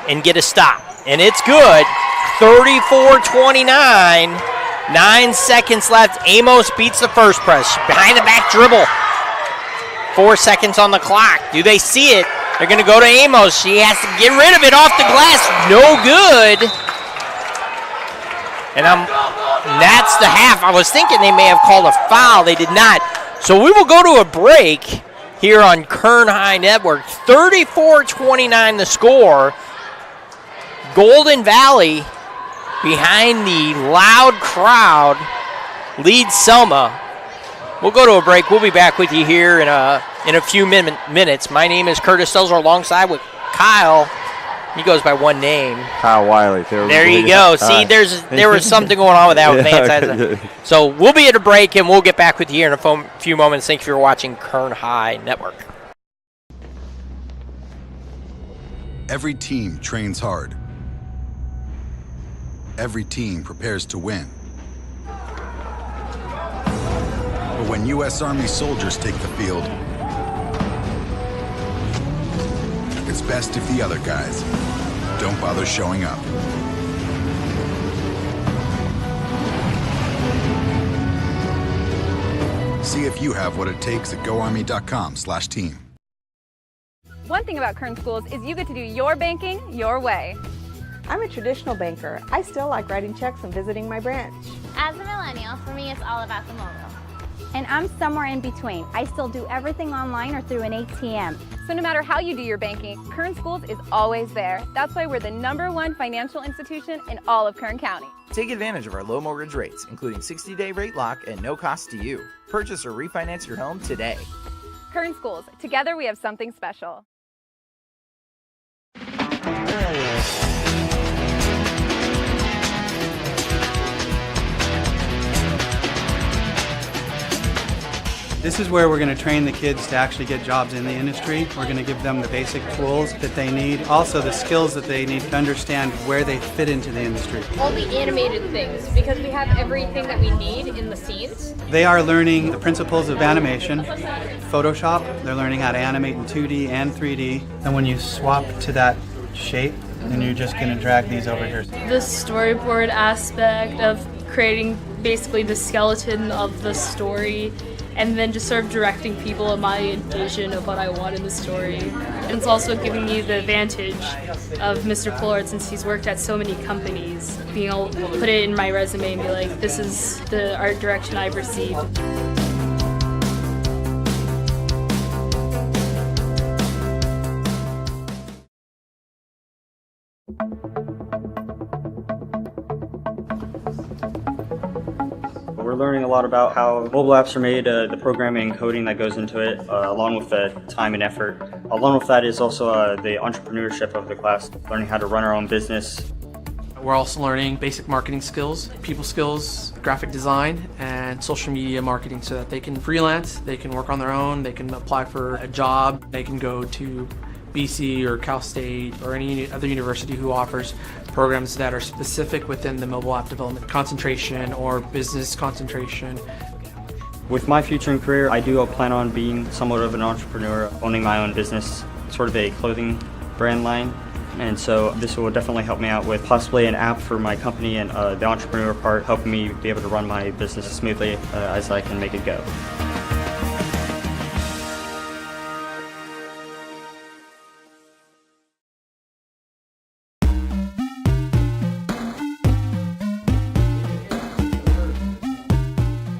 [SPEAKER 14] and get a stop. And it's good. 34-29, 9 seconds left. Amos beats the first press. Behind the back dribble. 4 seconds on the clock. Do they see it? They're going to go to Amos. She has to get rid of it off the glass. No good. And that's the half. I was thinking they may have called a foul. They did not. So we will go to a break here on Kern High Network. 34-29 the score. Golden Valley, behind the loud crowd, leads Selma. We'll go to a break. We'll be back with you here in a few minutes. My name is Curtis Stelzer, alongside with Kyle. He goes by one name.
[SPEAKER 13] Kyle Wiley.
[SPEAKER 14] There you go. See, there was something going on with that with Vance. So we'll be at a break, and we'll get back with you here in a few moments. Thank you for watching Kern High Network.
[SPEAKER 1] Every team trains hard. Every team prepares to win. But when U.S. Army soldiers take the field, it's best if the other guys don't bother showing up. See if you have what it takes at goarmy.com/team.
[SPEAKER 2] One thing about Kern Schools is you get to do your banking your way.
[SPEAKER 3] I'm a traditional banker. I still like writing checks and visiting my branch.
[SPEAKER 4] As a millennial, for me, it's all about the mobile.
[SPEAKER 5] And I'm somewhere in between. I still do everything online or through an ATM.
[SPEAKER 2] So no matter how you do your banking, Kern Schools is always there. That's why we're the #1 financial institution in all of Kern County.
[SPEAKER 6] Take advantage of our low mortgage rates, including 60-day rate lock and no cost to you. Purchase or refinance your home today.
[SPEAKER 2] Kern Schools, together we have something special.
[SPEAKER 7] This is where we're going to train the kids to actually get jobs in the industry. We're going to give them the basic tools that they need, also the skills that they need to understand where they fit into the industry.
[SPEAKER 8] All the animated things, because we have everything that we need in the scenes.
[SPEAKER 7] They are learning the principles of animation, Photoshop. They're learning how to animate in 2D and 3D. And when you swap to that shape, then you're just going to drag these over here.
[SPEAKER 9] The storyboard aspect of creating basically the skeleton of the story, and then just sort of directing people in my vision of what I want in the story. And it's also giving me the advantage of Mr. Pollard, since he's worked at so many companies, being able to put it in my resume and be like, this is the art direction I've received.
[SPEAKER 10] We're learning a lot about how mobile apps are made, the programming and coding that goes into it, along with the time and effort. Along with that is also the entrepreneurship of the class, learning how to run our own business.
[SPEAKER 11] We're also learning basic marketing skills, people skills, graphic design, and social media marketing so that they can freelance, they can work on their own, they can apply for a job, they can go to BC or Cal State or any other university who offers programs that are specific within the mobile app development concentration or business concentration.
[SPEAKER 10] With my future and career, I do plan on being somewhat of an entrepreneur, owning my own business, sort of a clothing brand line. And so this will definitely help me out with possibly an app for my company, and the entrepreneur part helping me be able to run my business as smoothly as I can make it go.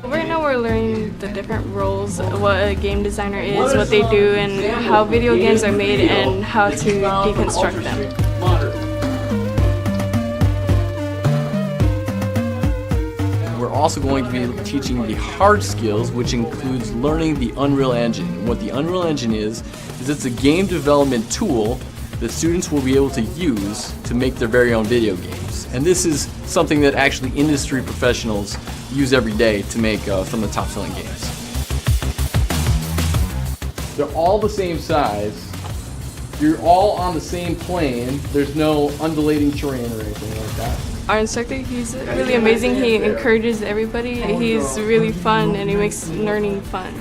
[SPEAKER 9] Right now we're learning the different roles, what a game designer is, what they do, and how video games are made, and how to deconstruct them.
[SPEAKER 12] We're also going to be teaching the hard skills, which includes learning the Unreal Engine. What the Unreal Engine is it's a game development tool that students will be able to use to make their very own video games. And this is something that actually industry professionals use every day to make some of the top-selling games. They're all the same size. You're all on the same plane. There's no undulating terrain or anything like that.
[SPEAKER 9] Our instructor, he's really amazing. He encourages everybody. He's really fun, and he makes learning fun.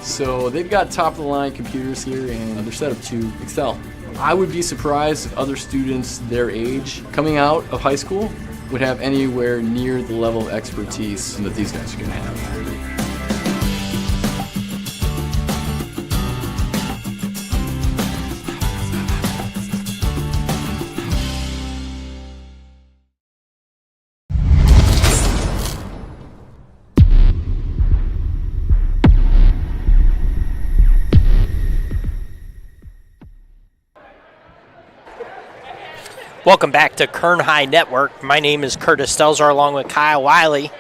[SPEAKER 12] So they've got top-of-the-line computers here, and they're set up to excel. I would be surprised if other students their age coming out of high school would have anywhere near the level of expertise that these guys are going to have.
[SPEAKER 14] Welcome back to Kern High Network. My name is Curtis Stelzar along with Kyle Wiley.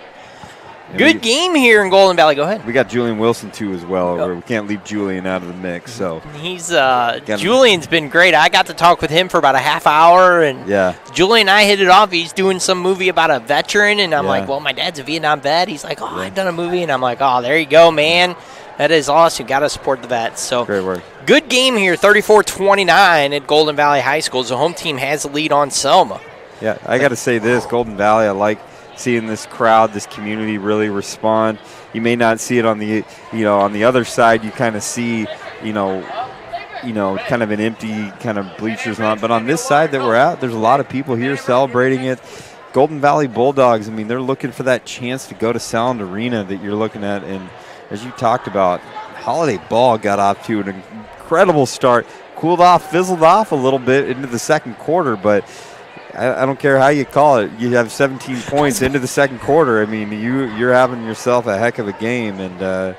[SPEAKER 14] Good game here in Golden Valley. Go ahead.
[SPEAKER 13] We got Julian Wilson, too, as well. We can't leave Julian out of the mix. So
[SPEAKER 14] he's Julian's been great. I got to talk with him for about a half hour, and Julian and I hit it off. He's doing some movie about a veteran, and I'm like, well, my dad's a Vietnam vet. He's like, I've done a movie, and I'm like, there you go, man. That is awesome. Got to support the vets. So
[SPEAKER 13] great work.
[SPEAKER 14] Good game here, 34-29 at Golden Valley High School. The home team has the lead on Selma.
[SPEAKER 13] Yeah, I got to say this, Golden Valley, I like seeing this crowd, this community really respond. You may not see it on the, on the other side. You kind of see, kind of an empty kind of bleachers on. But on this side that we're at, there's a lot of people here celebrating it. Golden Valley Bulldogs, I mean, they're looking for that chance to go to Sound Arena that you're looking at. And as you talked about, Holiday Ball got off to an incredible start, cooled off, fizzled off a little bit into the second quarter, but I don't care how you call it. You have 17 points into the second quarter. I mean, you're having yourself a heck of a game, and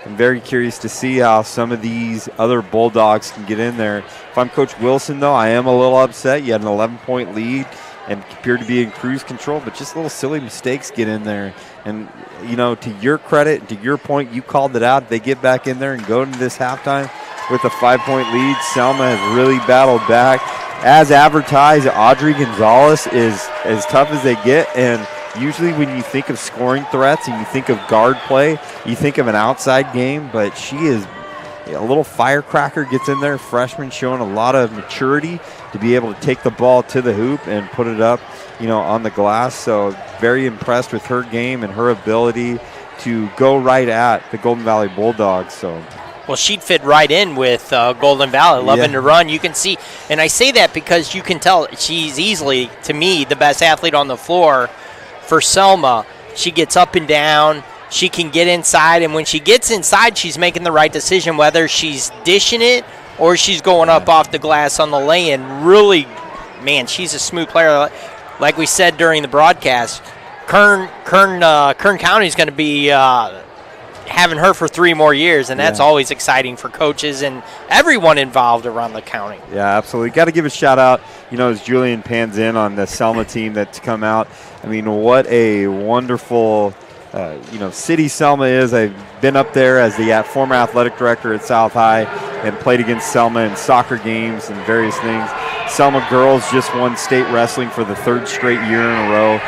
[SPEAKER 13] I'm very curious to see how some of these other Bulldogs can get in there. If I'm Coach Wilson, though, I am a little upset. You had an 11-point lead and appeared to be in cruise control, but just little silly mistakes get in there. And, to your credit, to your point, you called it out. They get back in there and go into this halftime with a 5-point lead. Selma has really battled back. As advertised, Audrey Gonzalez is as tough as they get, and usually when you think of scoring threats and you think of guard play, you think of an outside game, but she is a little firecracker, gets in there, freshman showing a lot of maturity to be able to take the ball to the hoop and put it up, on the glass. So very impressed with her game and her ability to go right at the Golden Valley Bulldogs. So.
[SPEAKER 14] Well, she'd fit right in with Golden Valley, loving to run. You can see, and I say that because you can tell she's easily, to me, the best athlete on the floor for Selma. She gets up and down. She can get inside, and when she gets inside, she's making the right decision, whether she's dishing it or she's going up off the glass on the lay-in. Really, man, she's a smooth player. Like we said during the broadcast, Kern County is going to be having her for 3 more years, and that's always exciting for coaches and everyone involved around the county.
[SPEAKER 13] Yeah, absolutely. Got to give a shout out, as Julian pans in on the Selma team that's come out. I mean, what a wonderful, city Selma is. I've been up there as the former athletic director at South High and played against Selma in soccer games and various things. Selma girls just won state wrestling for the 3rd straight year in a row.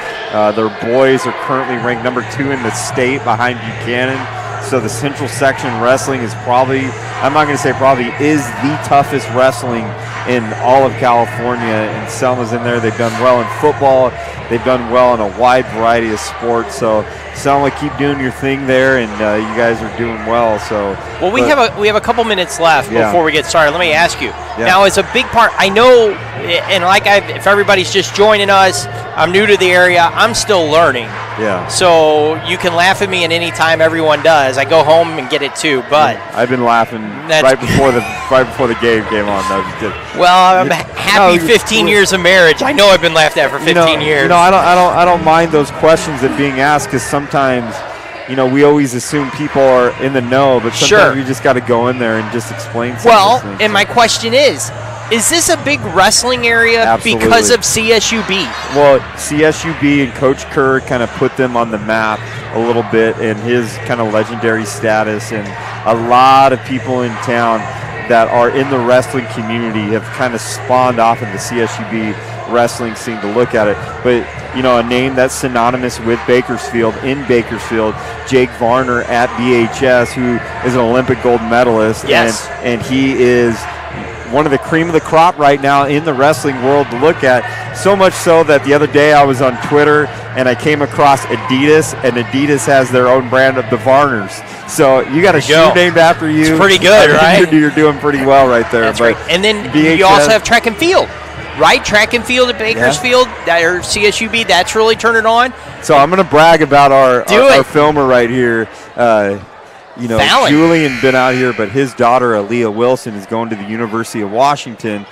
[SPEAKER 13] Their boys are currently ranked number 2 in the state behind Buchanan. So the Central Section wrestling is probably, I'm not going to say probably, is the toughest wrestling in all of California. And Selma's in there. They've done well in football. They've done well in a wide variety of sports. So Selma, keep doing your thing there, and you guys are doing well. So
[SPEAKER 14] well, we have a couple minutes left before we get started. Let me ask you. Now, it's a big part. I know, and if everybody's just joining us, I'm new to the area. I'm still learning.
[SPEAKER 13] Yeah.
[SPEAKER 14] So you can laugh at me at any time. Everyone does. I go home and get it too. But
[SPEAKER 13] I've been laughing right before the game came on. No,
[SPEAKER 14] well, I'm happy 15 years of marriage. I know I've been laughed at for 15 years.
[SPEAKER 13] I don't mind those questions that being asked, because sometimes, we always assume people are in the know, but sometimes you just got to go in there and just explain something.
[SPEAKER 14] Well, and my question is this a big wrestling area because of CSUB?
[SPEAKER 13] Well, CSUB and Coach Kerr kind of put them on the map a little bit in his kind of legendary status, and a lot of people in town that are in the wrestling community have kind of spawned off of the CSUB wrestling scene to look at it. But, a name that's synonymous with Bakersfield, Jake Varner at BHS, who is an Olympic gold medalist.
[SPEAKER 14] Yes.
[SPEAKER 13] And he is one of the cream of the crop right now in the wrestling world to look at. So much so that the other day I was on Twitter and I came across Adidas, and Adidas has their own brand of the Varners. So you got a shoe named after you.
[SPEAKER 14] It's pretty good, right?
[SPEAKER 13] You're doing pretty well right there.
[SPEAKER 14] That's right. And then you also have track and field. Right, track and field at Bakersfield, or CSUB, that's really turning on.
[SPEAKER 13] So I'm going to brag about our filmer right here. Julian been out here, but his daughter, Aaliyah Wilson, is going to the University of Washington.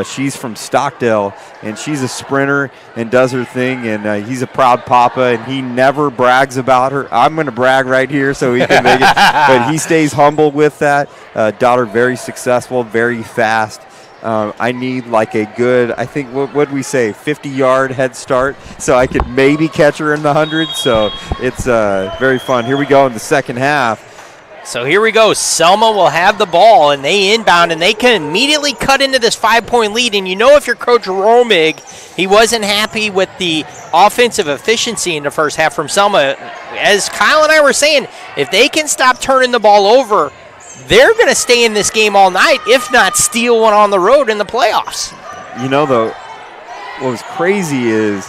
[SPEAKER 13] She's from Stockdale, and she's a sprinter and does her thing, and he's a proud papa, and he never brags about her. I'm going to brag right here so he can make it, but he stays humble with that. Daughter very successful, very fast. I need like a good, I think, what would we say, 50-yard head start, so I could maybe catch her in the 100. So it's very fun. Here we go in the second half.
[SPEAKER 14] So here we go. Selma will have the ball, and they inbound, and they can immediately cut into this 5-point lead. And you know, if you're Coach Romig, he wasn't happy with the offensive efficiency in the first half from Selma. As Kyle and I were saying, if they can stop turning the ball over, they're going to stay in this game all night, if not steal one on the road in the playoffs.
[SPEAKER 13] You know, though, what was crazy is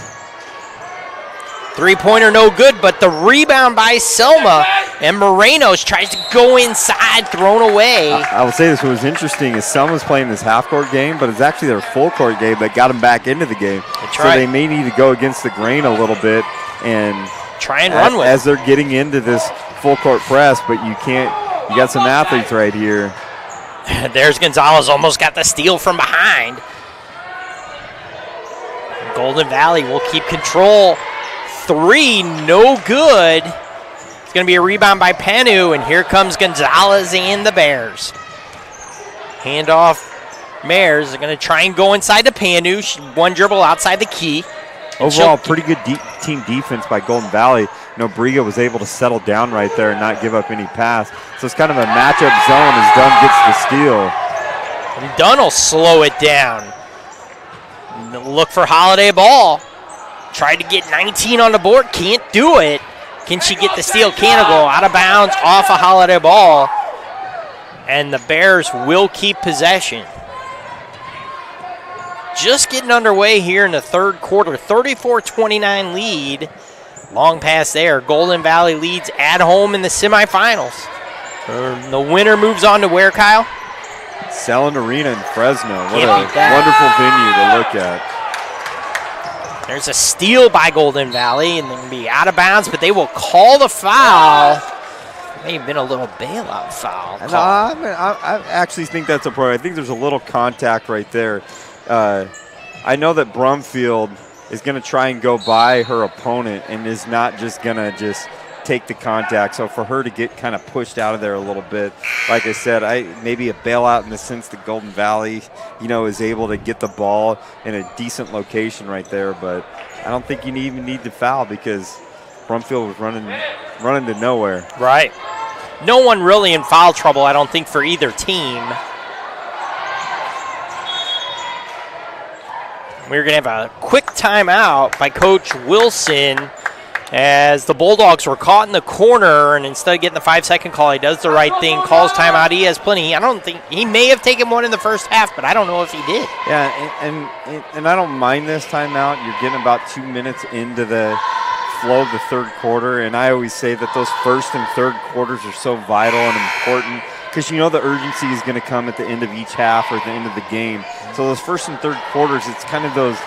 [SPEAKER 14] three-pointer no good, but the rebound by Selma, and Morenos tries to go inside, thrown away.
[SPEAKER 13] I will say this, what was interesting is Selma's playing this half-court game, but it's actually their full-court game that got them back into the game.
[SPEAKER 14] That's
[SPEAKER 13] so
[SPEAKER 14] right.
[SPEAKER 13] They may need to go against the grain a little bit and
[SPEAKER 14] try and run with it.
[SPEAKER 13] As they're getting into this full-court press, but you can't. You got some athletes right here.
[SPEAKER 14] There's Gonzalez, almost got the steal from behind. Golden Valley will keep control. 3, no good. It's going to be a rebound by Panu, and here comes Gonzalez and the Bears. Handoff. Bears are going to try and go inside to Panu. One dribble outside the key.
[SPEAKER 13] Overall, pretty good team defense by Golden Valley. You know, Briga was able to settle down right there and not give up any pass. So it's kind of a matchup zone as Dunn gets the steal.
[SPEAKER 14] And Dunn will slow it down. Look for Holiday ball. Tried to get 19 on the board, can't do it. Can she get the steal? Can't go out of bounds off a Holiday ball. And the Bears will keep possession. Just getting underway here in the third quarter. 34-29 lead. Long pass there. Golden Valley leads at home in the semifinals. The winner moves on to where, Kyle?
[SPEAKER 13] Selland Arena in Fresno. What a wonderful venue to look at.
[SPEAKER 14] There's a steal by Golden Valley, and then be out of bounds, but they will call the foul. May have been a little bailout foul.
[SPEAKER 13] I actually think that's appropriate. I think there's a little contact right there. I know that Brumfield is going to try and go by her opponent and is not just going to just take the contact. So for her to get kind of pushed out of there a little bit, like I said, maybe a bailout in the sense that Golden Valley, you know, is able to get the ball in a decent location right there. But I don't think you even need to foul because Brumfield was running to nowhere.
[SPEAKER 14] Right. No one really in foul trouble, I don't think, for either team. We're going to have a quick timeout by Coach Wilson as the Bulldogs were caught in the corner, and instead of getting the 5-second call, he does the right thing, calls timeout. He has plenty. I don't think he may have taken one in the first half, but I don't know if he did.
[SPEAKER 13] Yeah, and I don't mind this timeout. You're getting about 2 minutes into the flow of the third quarter, and I always say that those first and third quarters are so vital and important because you know the urgency is going to come at the end of each half or at the end of the game. So those first and third quarters, it's kind of those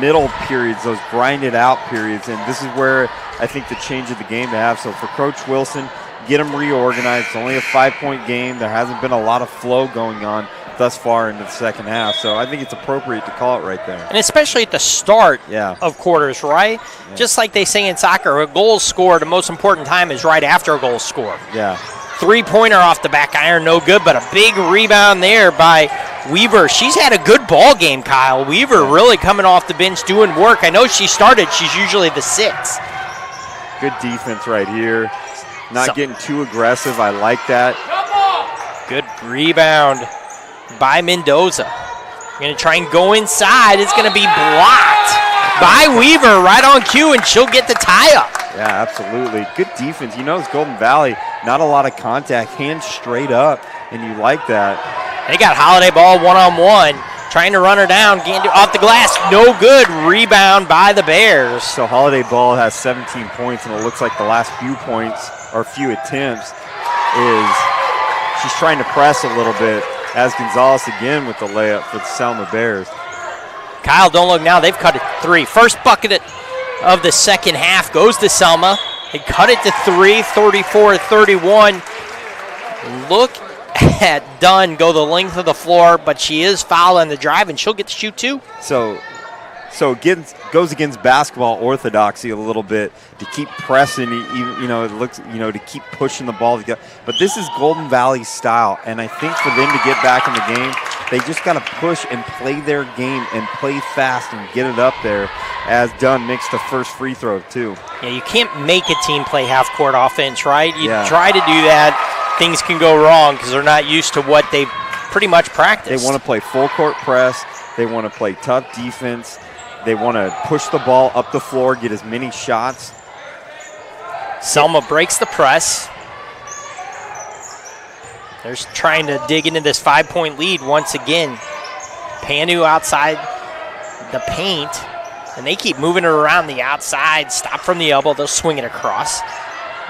[SPEAKER 13] middle periods, those grinded out periods, and this is where I think the change of the game to have. So for Coach Wilson, get them reorganized. It's only a 5-point game. There hasn't been a lot of flow going on thus far into the second half, so I think it's appropriate to call it right there.
[SPEAKER 14] And especially at the start of quarters, right? Yeah. Just like they say in soccer, a goal scored, the most important time is right after a goal scored.
[SPEAKER 13] Yeah.
[SPEAKER 14] Three-pointer off the back iron, no good, but a big rebound there by Weaver. She's had a good ball game, Kyle. Weaver really coming off the bench doing work. I know she started. She's usually the 6.
[SPEAKER 13] Good defense right here. Not getting too aggressive. I like that.
[SPEAKER 14] Good rebound by Mendoza. Going to try and go inside. It's going to be blocked by Weaver right on cue, and she'll get the tie-up.
[SPEAKER 13] Yeah, absolutely. Good defense. You know, it's Golden Valley. Not a lot of contact. Hands straight up, and you like that.
[SPEAKER 14] They got Holiday ball one-on-one. Trying to run her down. Can't do off the glass. No good. Rebound by the Bears.
[SPEAKER 13] So Holiday ball has 17 points, and it looks like the last few points or few attempts is she's trying to press a little bit. As Gonzalez again with the layup for the Selma Bears.
[SPEAKER 14] Kyle, don't look now. They've cut it 3. First bucket of the second half goes to Selma. They cut it to 3, 34-31. Look at Dunn go the length of the floor, but she is fouling the drive, and she'll get to shoot 2.
[SPEAKER 13] So again, goes against basketball orthodoxy a little bit to keep pressing, it looks, to keep pushing the ball together. But this is Golden Valley style, and I think for them to get back in the game, They just got to push and play their game and play fast and get it up there, as Dunn makes the first free throw, too.
[SPEAKER 14] Yeah, you can't make a team play half-court offense, right? You try to do that, things can go wrong because they're not used to what they pretty much practiced.
[SPEAKER 13] They want to play full-court press. They want to play tough defense. They want to push the ball up the floor, get as many shots.
[SPEAKER 14] Selma breaks the press. They're trying to dig into this 5-point lead once again. Panu outside the paint, and they keep moving it around the outside. Stop from the elbow, they'll swing it across.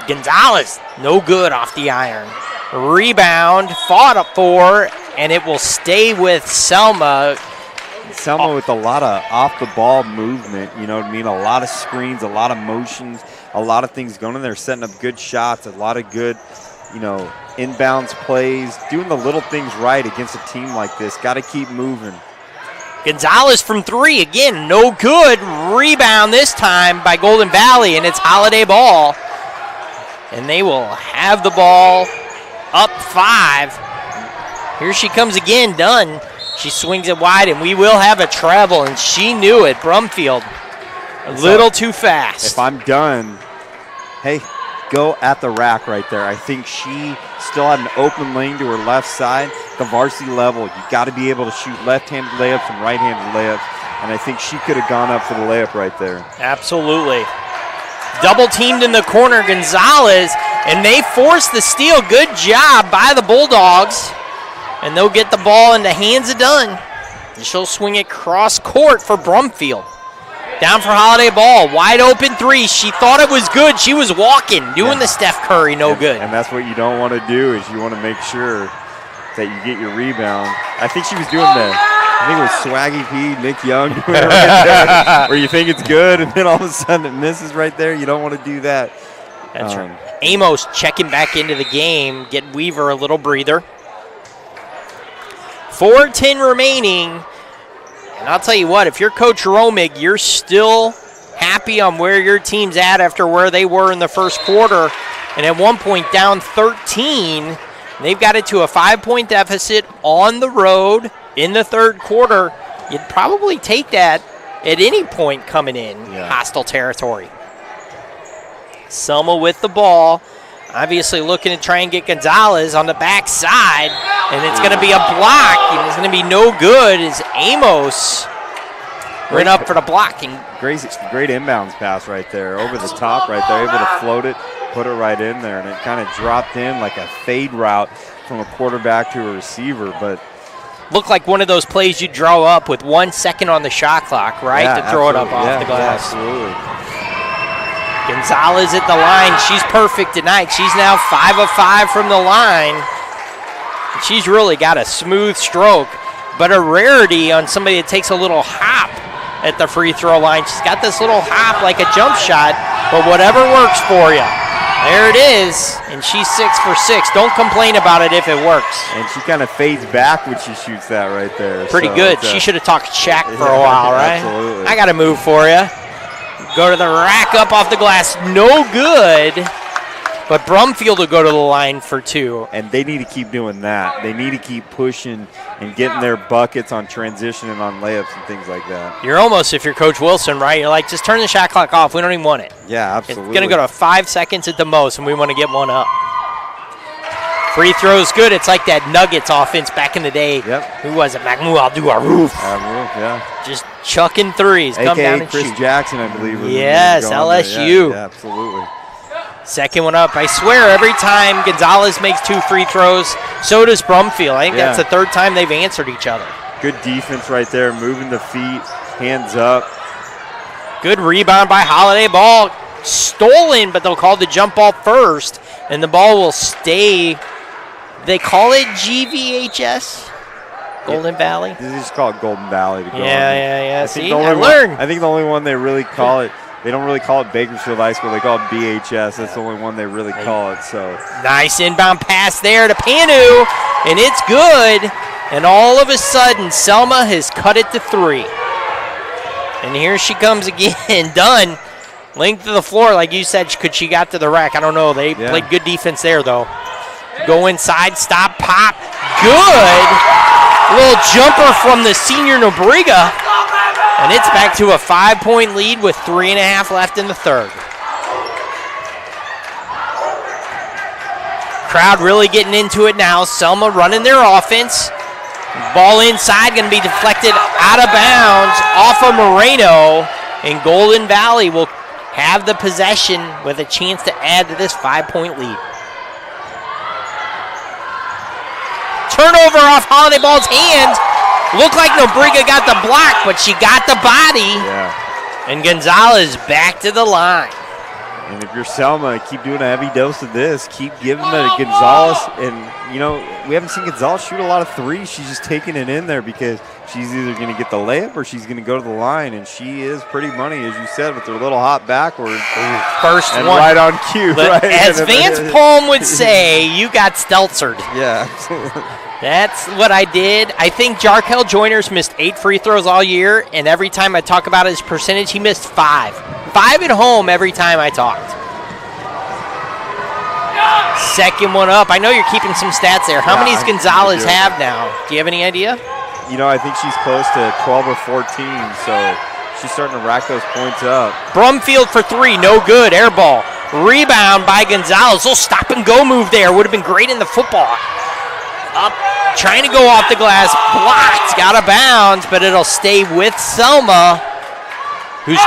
[SPEAKER 14] Gonzalez, no good off the iron. Rebound, fought up for, and it will stay with Selma.
[SPEAKER 13] Selma with a lot of off-the-ball movement, you know what I mean? A lot of screens, a lot of motions, a lot of things going in there, setting up good shots, a lot of good, inbounds plays, doing the little things right against a team like this. Got to keep moving.
[SPEAKER 14] Gonzalez from 3, again, no good. Rebound this time by Golden Valley, and it's Holiday ball. And they will have the ball up 5. Here she comes again, Dunn. She swings it wide, and we will have a travel, and she knew it. Brumfield, a little too fast.
[SPEAKER 13] If I'm done, hey, go at the rack right there. I think she still had an open lane to her left side. The varsity level, you got to be able to shoot left-handed layups and right-handed layups, and I think she could have gone up for the layup right there.
[SPEAKER 14] Absolutely. Double teamed in the corner, Gonzalez, and they force the steal. Good job by the Bulldogs. And they'll get the ball in the hands of Dunn. And she'll swing it cross court for Brumfield. Down for Holiday ball, wide open 3. She thought it was good. She was walking, doing the Steph Curry, no good.
[SPEAKER 13] And that's what you don't want to do, is you want to make sure that you get your rebound. I think she was doing I think it was Swaggy P, Nick Young, doing it right there, where you think it's good, and then all of a sudden it misses right there. You don't want to do that.
[SPEAKER 14] That's right. Amos checking back into the game, get Weaver a little breather. 4:10 remaining, and I'll tell you what, if you're Coach Romig, you're still happy on where your team's at after where they were in the first quarter, and at one point down 13. They've got it to a 5-point deficit on the road in the third quarter. You'd probably take that at any point coming in hostile territory. Selma with the ball. Obviously looking to try and get Gonzalez on the backside, and it's going to be a block, and it's going to be no good as Amos ran up for the blocking.
[SPEAKER 13] Great inbounds pass right there, over the top right there, able to float it, put it right in there, and it kind of dropped in like a fade route from a quarterback to a receiver, but
[SPEAKER 14] looked like one of those plays you draw up with 1 second on the shot clock, right, to throw it up off the glass.
[SPEAKER 13] Absolutely.
[SPEAKER 14] Gonzalez at the line. She's perfect tonight. She's now 5 of 5 from the line. She's really got a smooth stroke, but a rarity on somebody that takes a little hop at the free throw line. She's got this little hop like a jump shot, but whatever works for you. There it is, and she's 6 for 6. Don't complain about it if it works.
[SPEAKER 13] And she kind of fades back when she shoots that right there.
[SPEAKER 14] Pretty good. She should have talked Shaq for a while, right?
[SPEAKER 13] Absolutely.
[SPEAKER 14] I got to move for you. Go to the rack up off the glass. No good. But Brumfield will go to the line for 2.
[SPEAKER 13] And they need to keep doing that. They need to keep pushing and getting their buckets on transition and on layups and things like that.
[SPEAKER 14] You're almost, if you're Coach Wilson, right? You're like, just turn the shot clock off. We don't even want it.
[SPEAKER 13] Yeah, absolutely.
[SPEAKER 14] It's going to go to 5 seconds at the most, and we want to get one up. Free throw's good. It's like that Nuggets offense back in the day.
[SPEAKER 13] Yep.
[SPEAKER 14] Who was it? Mahmoud Abdul-Aruf. Just chucking threes. Come down and
[SPEAKER 13] Chris
[SPEAKER 14] shoot.
[SPEAKER 13] Jackson, I believe.
[SPEAKER 14] Yes, LSU.
[SPEAKER 13] Yeah, absolutely.
[SPEAKER 14] Second one up. I swear, every time Gonzalez makes 2 free throws, so does Brumfield. I think that's the third time they've answered each other.
[SPEAKER 13] Good defense right there, moving the feet, hands up.
[SPEAKER 14] Good rebound by Holiday. Ball stolen, but they'll call the jump ball first, and the ball will stay. They call it GVHS, Golden Valley.
[SPEAKER 13] They just call it Golden Valley. To go
[SPEAKER 14] yeah. See,
[SPEAKER 13] I
[SPEAKER 14] learned.
[SPEAKER 13] I think the only one they really call it, they don't really call it Bakersfield High School. They call it BHS. That's the only one they really call it. So
[SPEAKER 14] nice inbound pass there to Panu, and it's good. And all of a sudden, Selma has cut it to 3. And here she comes again, Dunn. Length of the floor, like you said, could she got to the rack? I don't know. They played good defense there, though. Go inside, stop, pop. Good. Little jumper from the senior Nobrega. And it's back to a 5-point lead with 3.5 left in the third. Crowd really getting into it now. Selma running their offense. Ball inside, going to be deflected out of bounds off of Moreno. And Golden Valley will have the possession with a chance to add to this 5-point lead. Turnover off Holiday Ball's hands. Looked like Nobrega got the block, but she got the body.
[SPEAKER 13] Yeah.
[SPEAKER 14] And Gonzalez back to the line.
[SPEAKER 13] And if you're Selma, keep doing a heavy dose of this. Keep giving it to Gonzalez. And, you know, we haven't seen Gonzalez shoot a lot of threes. She's just taking it in there because she's either going to get the layup or she's going to go to the line. And she is pretty money, as you said, with her little hot backward.
[SPEAKER 14] First
[SPEAKER 13] and
[SPEAKER 14] one.
[SPEAKER 13] right on cue. Right?
[SPEAKER 14] As Vance Palm would say, you got stelzered.
[SPEAKER 13] Yeah, absolutely.
[SPEAKER 14] That's what I did. I think Jarkel Joyner's missed 8 free throws all year, and every time I talk about his percentage, he missed 5. 5 at home every time I talked. Second one up. I know you're keeping some stats there. How many does Gonzalez have now? Do you have any idea?
[SPEAKER 13] You know, I think she's close to 12 or 14, so she's starting to rack those points up.
[SPEAKER 14] Brumfield for 3, no good. Air ball. Rebound by Gonzalez. Little stop and go move there. Would have been great in the football. Up, trying to go off the glass, blocked, got a bounce, but it'll stay with Selma, who's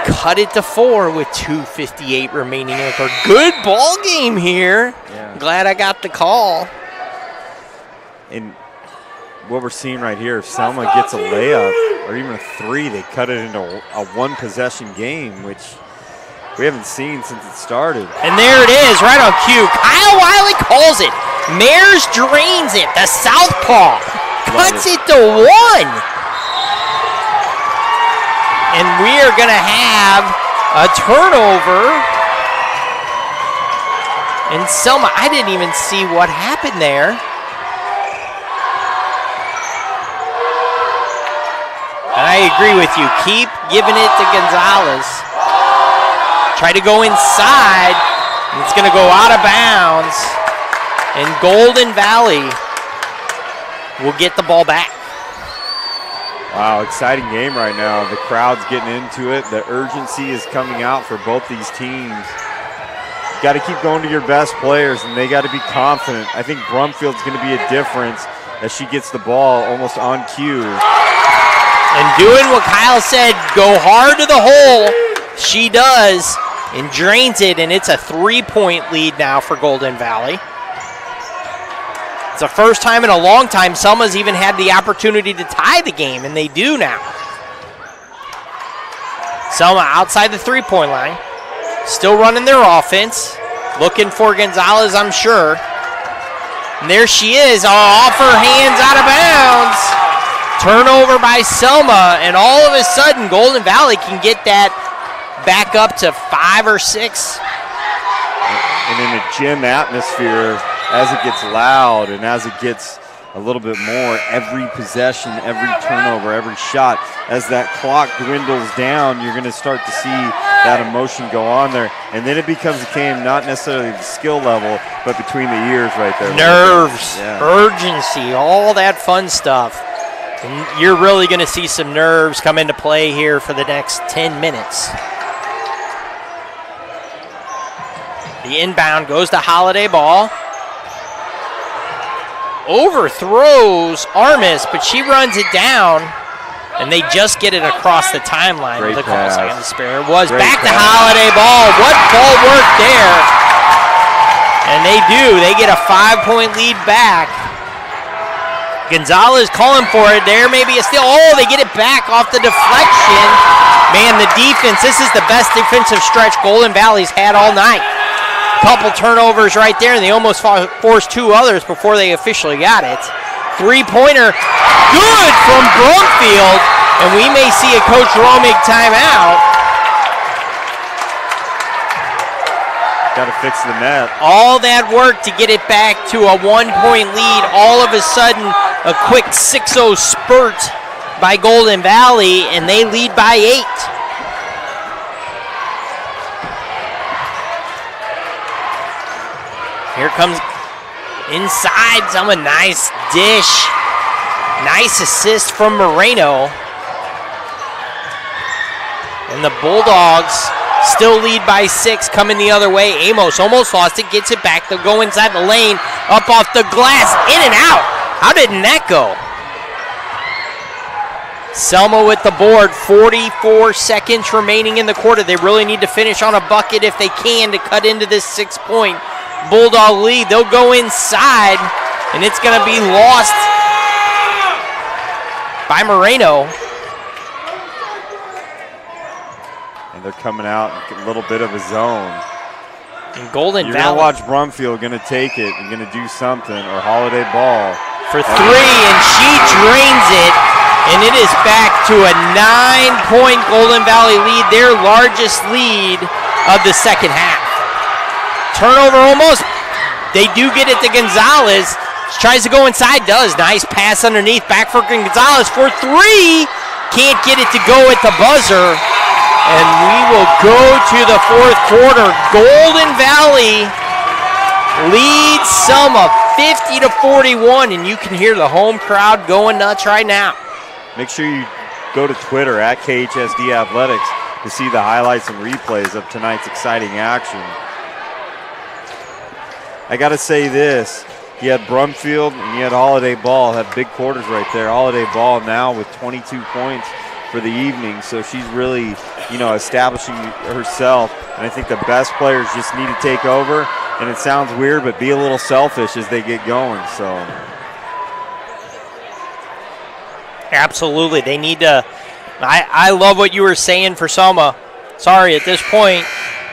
[SPEAKER 14] cut it to 4 with 2:58 remaining in the third. Good ball game here.
[SPEAKER 13] Yeah.
[SPEAKER 14] Glad I got the call.
[SPEAKER 13] And what we're seeing right here, if Selma gets a layup or even a 3, they cut it into a one-possession game, which we haven't seen since it started.
[SPEAKER 14] And there it is, right on cue. Kyle Wiley calls it. Mares drains it. The southpaw cuts it to 1. And we are going to have a turnover. And Selma, I didn't even see what happened there. And I agree with you. Keep giving it to Gonzalez. Try to go inside. And it's going to go out of bounds. And Golden Valley will get the ball back.
[SPEAKER 13] Wow, exciting game right now. The crowd's getting into it. The urgency is coming out for both these teams. You got to keep going to your best players, and they got to be confident. I think Brumfield's going to be a difference as she gets the ball almost on cue.
[SPEAKER 14] And doing what Kyle said, go hard to the hole. She does and drains it, and it's a 3-point lead now for Golden Valley. It's the first time in a long time Selma's even had the opportunity to tie the game, and they do now. Selma outside the 3-point line. Still running their offense. Looking for Gonzalez, I'm sure. And there she is, off her hands, out of bounds. Turnover by Selma, and all of a sudden Golden Valley can get that back up to 5 or 6.
[SPEAKER 13] And in a gym atmosphere, as it gets loud and as it gets a little bit more, every possession, every turnover, every shot, as that clock dwindles down, you're going to start to see that emotion go on there. And then it becomes a game, not necessarily the skill level, but between the ears right there.
[SPEAKER 14] Nerves, urgency, all that fun stuff. And you're really going to see some nerves come into play here for the next 10 minutes. The inbound goes to Holiday Ball. Overthrows Armis, but she runs it down, and they just get it across the timeline with a couple seconds to spare. It was back to Holiday Ball. What ball work there? And they do. They get a 5-point lead back. Gonzalez calling for it. There may be a steal. Oh, they get it back off the deflection. Man, the defense, this is the best defensive stretch Golden Valley's had all night. Couple turnovers right there, and they almost forced 2 others before they officially got it. 3-pointer, good from Brumfield, and we may see a Coach Romig timeout.
[SPEAKER 13] Got to fix the net.
[SPEAKER 14] All that work to get it back to a 1-point lead. All of a sudden, a quick 6-0 spurt by Golden Valley, and they lead by 8. Here comes inside, Selma, nice dish. Nice assist from Moreno. And the Bulldogs still lead by 6, coming the other way. Amos almost lost it, gets it back. They'll go inside the lane, up off the glass, in and out. How didn't that go? Selma with the board, 44 seconds remaining in the quarter. They really need to finish on a bucket if they can to cut into this 6-point Bulldog lead. They'll go inside, and it's going to be lost by Moreno.
[SPEAKER 13] And they're coming out in a little bit of a zone.
[SPEAKER 14] And Golden
[SPEAKER 13] You're
[SPEAKER 14] Valley.
[SPEAKER 13] going to watch Brumfield going to take it and going to do something, or Holiday Ball.
[SPEAKER 14] For 3, and she drains it, and it is back to a 9-point Golden Valley lead, their largest lead of the second half. Turnover almost. They do get it to Gonzalez. She tries to go inside, does. Nice pass underneath, back for Gonzalez for 3. Can't get it to go at the buzzer. And we will go to the fourth quarter. Golden Valley leads Selma 50-41, and you can hear the home crowd going nuts right now.
[SPEAKER 13] Make sure you go to Twitter at KHSD Athletics to see the highlights and replays of tonight's exciting action. I got to say this. You had Brumfield and you had Holiday Ball have big quarters right there. Holiday Ball now with 22 points for the evening, so she's really, establishing herself. And I think the best players just need to take over. And it sounds weird, but be a little selfish as they get going. So,
[SPEAKER 14] absolutely, they need to. I love what you were saying for Selma. Sorry, at this point,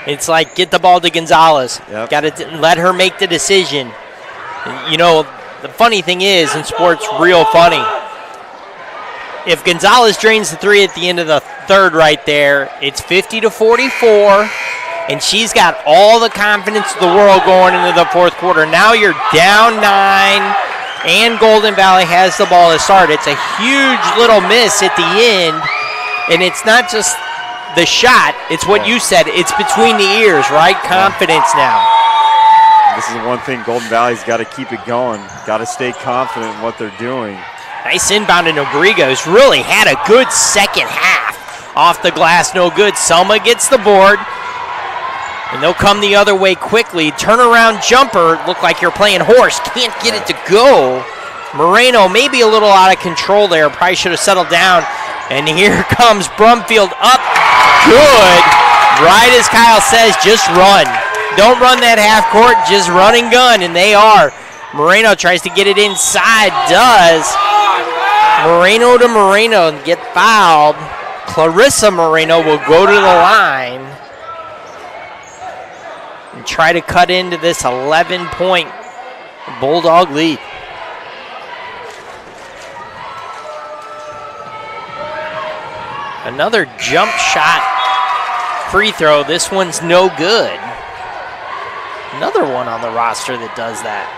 [SPEAKER 14] it's like get the ball to Gonzalez.
[SPEAKER 13] Yep.
[SPEAKER 14] Got to let her make the decision. The funny thing is, in sports, real funny. If Gonzalez drains the 3 at the end of the third right there, it's 50-44, and she's got all the confidence of the world going into the fourth quarter. Now you're down 9, and Golden Valley has the ball to start. It's a huge little miss at the end, and it's not just the shot. It's what you said. It's between the ears, right? Confidence now.
[SPEAKER 13] This is the one thing Golden Valley's got to keep it going. Got to stay confident in what they're doing.
[SPEAKER 14] Nice inbound to Nogrigo's. Really had a good second half. Off the glass, no good. Selma gets the board. And they'll come the other way quickly. Turnaround jumper. Look like you're playing horse. Can't get it to go. Moreno maybe a little out of control there. Probably should have settled down. And here comes Brumfield up. Good. Right as Kyle says, just run. Don't run that half court. Just run and gun. And they are. Moreno tries to get it inside. Does. Moreno to Moreno and get fouled. Clarissa Moreno will go to the line and try to cut into this 11-point Bulldog lead. Another jump shot free throw. This one's no good. Another one on the roster that does that.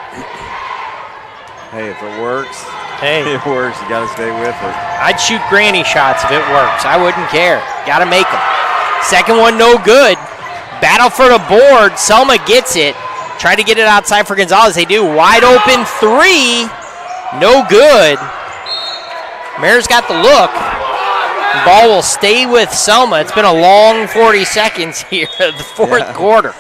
[SPEAKER 13] Hey, if it works,
[SPEAKER 14] it
[SPEAKER 13] works. You got to stay with it.
[SPEAKER 14] I'd shoot granny shots if it works. I wouldn't care. Got to make them. Second one, no good. Battle for the board. Selma gets it. Try to get it outside for Gonzalez. They do. Wide open 3. No good. Mayor's got the look. The ball will stay with Selma. It's been a long 40 seconds here in the fourth quarter.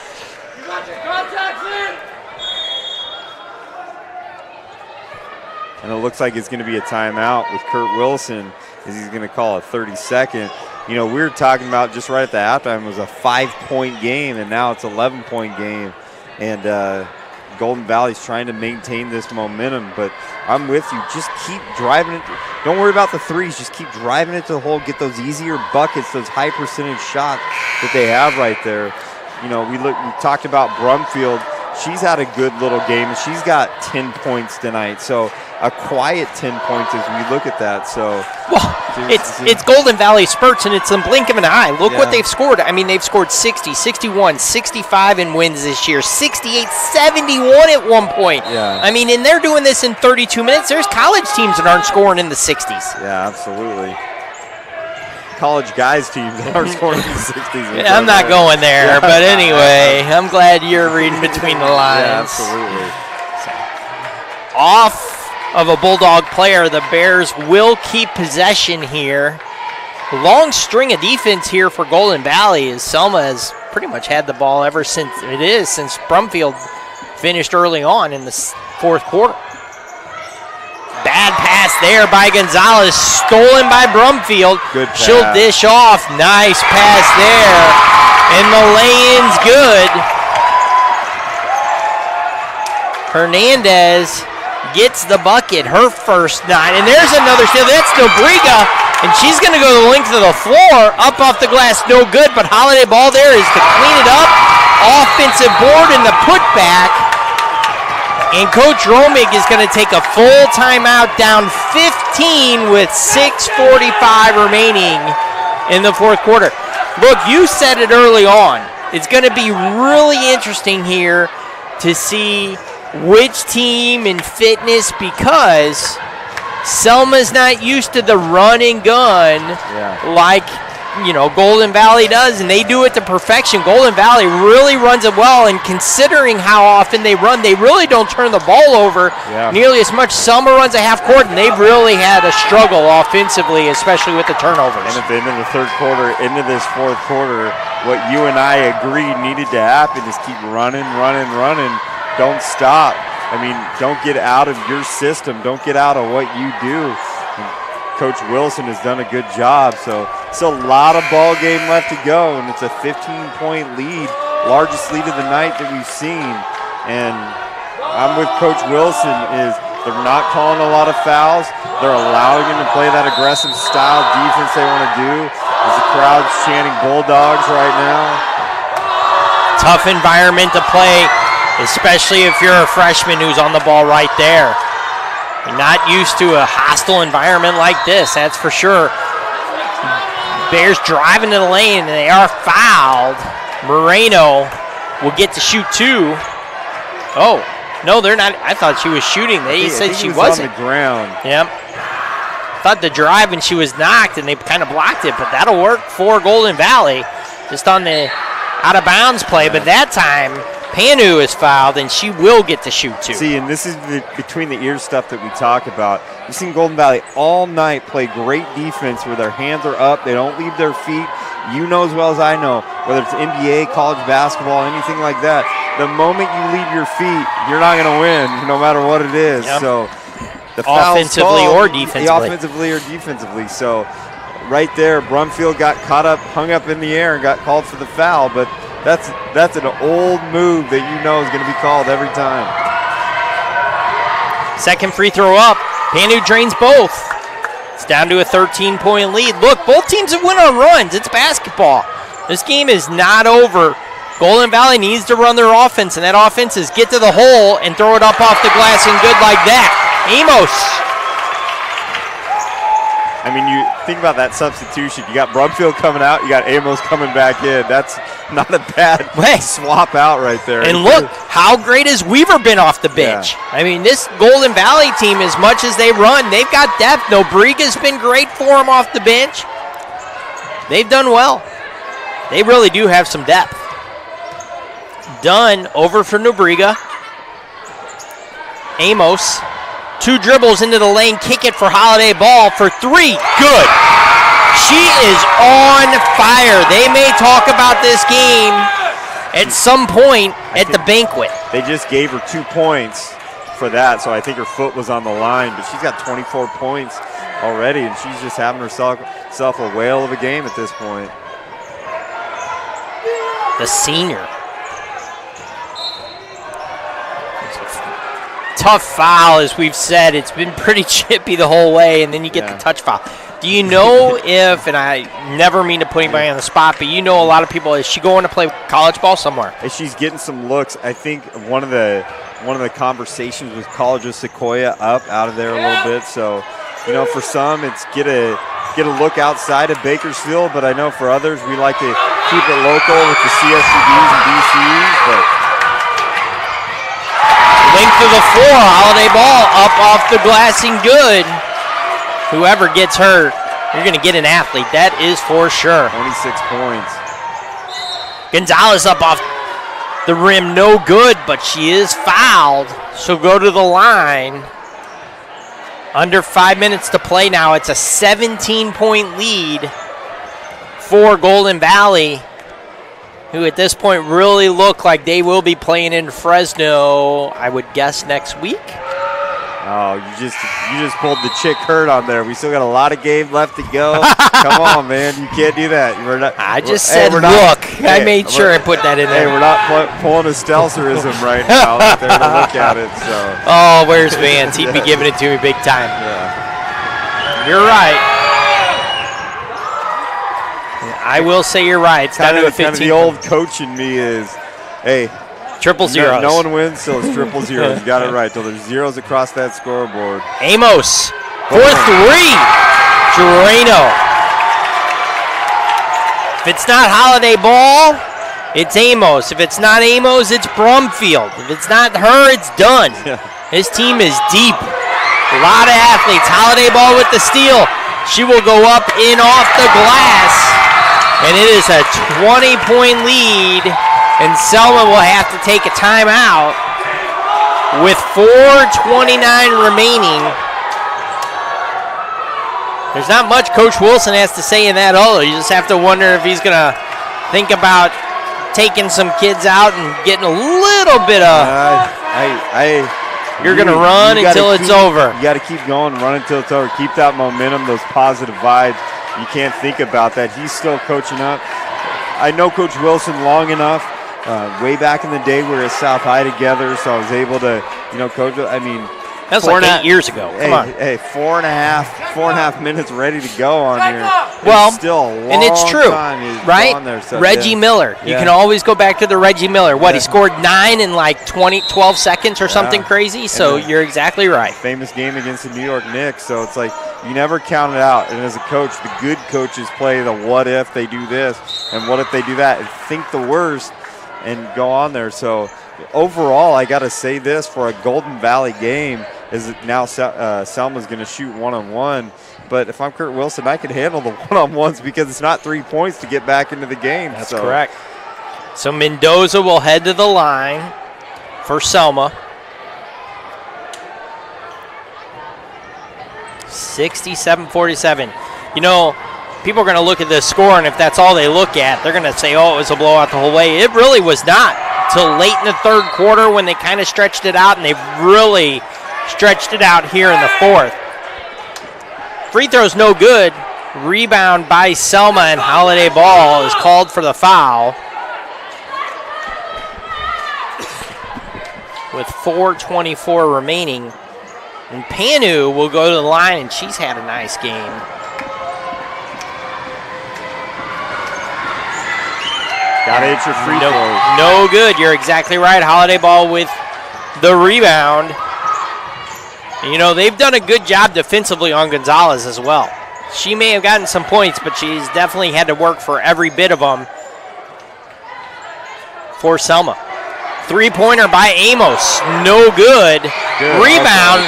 [SPEAKER 13] And it looks like it's going to be a timeout with Kurt Wilson as he's going to call a 30-second. We were talking about just right at the halftime, it was a 5-point game, and now it's an 11-point game. And Golden Valley's trying to maintain this momentum, but I'm with you. Just keep driving it. Don't worry about the threes. Just keep driving it to the hole. Get those easier buckets, those high-percentage shots that they have right there. We talked about Brumfield. She's had a good little game, and she's got 10 points tonight. So a quiet 10 points as we look at that. So
[SPEAKER 14] it's Golden Valley spurts, and it's a blink of an eye. Look what they've scored. I mean, they've scored 60, 61, 65 in wins this year, 68, 71 at one point.
[SPEAKER 13] Yeah.
[SPEAKER 14] I mean, and they're doing this in 32 minutes. There's college teams that aren't scoring in the 60s.
[SPEAKER 13] Yeah, absolutely. College guys teams that are scoring in the 60s.
[SPEAKER 14] Yeah, I'm not going there, but anyway, I'm glad you're reading between the lines.
[SPEAKER 13] Yeah, absolutely.
[SPEAKER 14] Off of a Bulldog player. The Bears will keep possession here. Long string of defense here for Golden Valley as Selma has pretty much had the ball ever since Brumfield finished early on in the fourth quarter. Bad pass there by Gonzalez, stolen by Brumfield.
[SPEAKER 13] Good pass.
[SPEAKER 14] She'll dish off. Nice pass there. And the lay-in's good. Hernandez gets the bucket, her first 9. And there's another steal. That's Nobriga. And she's going to go the length of the floor. Up off the glass, no good. But Holiday ball there is to clean it up. Offensive board and the putback. And Coach Romig is going to take a full timeout, down 15 with 6:45 remaining in the fourth quarter. Look, you said it early on. It's going to be really interesting here to see which team in fitness, because Selma's not used to the run and gun like Golden Valley does, and they do it to perfection. Golden Valley really runs it well, and considering how often they run, they really don't turn the ball over nearly as much. Selma runs a half court, and they've really had a struggle offensively, especially with the turnovers.
[SPEAKER 13] And at the end of the third quarter, into this fourth quarter, what you and I agreed needed to happen is keep running. Don't stop. I mean, don't get out of your system. Don't get out of what you do. Coach Wilson has done a good job. So it's a lot of ball game left to go, and it's a 15-point lead, largest lead of the night that we've seen. And I'm with Coach Wilson. They're not calling a lot of fouls. They're allowing him to play that aggressive style defense they want to do. As the crowd's chanting Bulldogs right now.
[SPEAKER 14] Tough environment to play, especially if you're a freshman who's on the ball right there. You're not used to a hostile environment like this, that's for sure. Bears driving to the lane, and they are fouled. Moreno will get to shoot 2. Oh, no, they're not. I thought she was shooting. They said she wasn't.
[SPEAKER 13] On the ground.
[SPEAKER 14] Yep. Thought the drive, and she was knocked, and they kind of blocked it, but that'll work for Golden Valley. Just on the out-of-bounds play, but that time, Panu is fouled, and she will get to shoot 2.
[SPEAKER 13] See, and this is the between-the-ears stuff that we talk about. You've seen Golden Valley all night play great defense where their hands are up. They don't leave their feet. You know as well as I know, whether it's NBA, college basketball, anything like that, the moment you leave your feet, you're not going to win, no matter what it is.
[SPEAKER 14] Yep.
[SPEAKER 13] So the
[SPEAKER 14] offensively or defensively.
[SPEAKER 13] Offensively or defensively. So right there, Brumfield got caught up, hung up in the air, and got called for the foul, but that's an old move that you know is going to be called every time.
[SPEAKER 14] Second free throw up. Panu drains both. It's down to a 13-point lead. Look, both teams have went on runs. It's basketball. This game is not over. Golden Valley needs to run their offense, and that offense is get to the hole and throw it up off the glass and good like that. Amos.
[SPEAKER 13] I mean, you think about that substitution. You got Brumfield coming out. You got Amos coming back in. That's not a bad swap out right there.
[SPEAKER 14] And look, how great has Weaver been off the bench? Yeah. I mean, this Golden Valley team, as much as they run, they've got depth. Nobriga's been great for them off the bench. They've done well. They really do have some depth. Dunn over for Nobriga. Amos. 2 dribbles into the lane, kick it for Holiday ball for 3. Good. She is on fire. They may talk about this game at some point at the banquet.
[SPEAKER 13] They just gave her 2 points for that, so I think her foot was on the line, but she's got 24 points already, and she's just having herself a whale of a game at this point.
[SPEAKER 14] The senior. Tough foul, as we've said. It's been pretty chippy the whole way, and then you get the touch foul. Do you know if, and I never mean to put anybody on the spot, but you know a lot of people, is she going to play college ball somewhere?
[SPEAKER 13] She's getting some looks. I think one of the conversations was College of Sequoia out of there a little bit. So, you know, for some, it's get a look outside of Bakersfield, but I know for others, we like to keep it local with the CSCDs and DCs, but
[SPEAKER 14] length of the floor, Holiday ball up off the glass and good. Whoever gets hurt, you're going to get an athlete. That is for sure.
[SPEAKER 13] 26 points.
[SPEAKER 14] Gonzalez up off the rim, no good, but she is fouled. She'll go to the line. Under 5 minutes to play now. It's a 17-point lead for Golden Valley, who at this point really look like they will be playing in Fresno, I would guess, next week.
[SPEAKER 13] Oh, you just pulled the chick hurt on there. We still got a lot of game left to go. Come on, man. You can't do that.
[SPEAKER 14] I just said look. I made sure I put that in there.
[SPEAKER 13] Hey, we're not pulling a Stelzerism right now out there to look at it. So.
[SPEAKER 14] Oh, where's Vance? He'd be giving it to me big time.
[SPEAKER 13] Yeah.
[SPEAKER 14] You're right. I will say you're right. It's down to a 15.
[SPEAKER 13] Kind of the old coach in me is, hey,
[SPEAKER 14] triple zeros.
[SPEAKER 13] No one wins, so it's triple zeros. You got it right. Till there's zeros across that scoreboard.
[SPEAKER 14] Amos for 3. Drano. If it's not Holiday Ball, it's Amos. If it's not Amos, it's Brumfield. If it's not her, it's done. His team is deep. A lot of athletes. Holiday Ball with the steal. She will go up in off the glass. And it is a 20-point lead. And Selma will have to take a timeout with 4:29 remaining. There's not much Coach Wilson has to say in that all. You just have to wonder if he's going to think about taking some kids out and getting a little bit of you're going to run until it's over.
[SPEAKER 13] You got to keep going, run until it's over. Keep that momentum, those positive vibes. You can't think about that. He's still coaching up. I know Coach Wilson long enough. Way back in the day, we were at South High together, so I was able to, coach. I mean,
[SPEAKER 14] that's like 8 years ago. Come on.
[SPEAKER 13] Hey, 4.5 minutes ready to go on here.
[SPEAKER 14] Well,
[SPEAKER 13] it's still a long
[SPEAKER 14] and it's true,
[SPEAKER 13] time
[SPEAKER 14] right?
[SPEAKER 13] On there, so
[SPEAKER 14] Reggie Miller. You can always go back to the Reggie Miller. What, he scored 9 in like 12 seconds or something crazy? So you're exactly right.
[SPEAKER 13] Famous game against the New York Knicks. So it's like you never count it out. And as a coach, the good coaches play the what if they do this and what if they do that and think the worst and go on there. So overall, I got to say this for a Golden Valley game is that now Selma's going to shoot one-on-one. But if I'm Kurt Wilson, I can handle the one-on-ones because it's not 3 points to get back into the game.
[SPEAKER 14] That's correct. So Mendoza will head to the line for Selma. 67-47. People are going to look at this score, and if that's all they look at, they're going to say, oh, it was a blowout the whole way. It really was not until late in the third quarter when they kind of stretched it out, and they've really stretched it out here in the fourth. Free throw's no good. Rebound by Selma, and Holiday Ball is called for the foul. With 4:24 remaining. And Panu will go to the line, and she's had a nice game.
[SPEAKER 13] Got to hit your free throws.
[SPEAKER 14] No good. You're exactly right. Holiday Ball with the rebound. And, they've done a good job defensively on Gonzalez as well. She may have gotten some points, but she's definitely had to work for every bit of them for Selma. Three-pointer by Amos. No good. Rebound.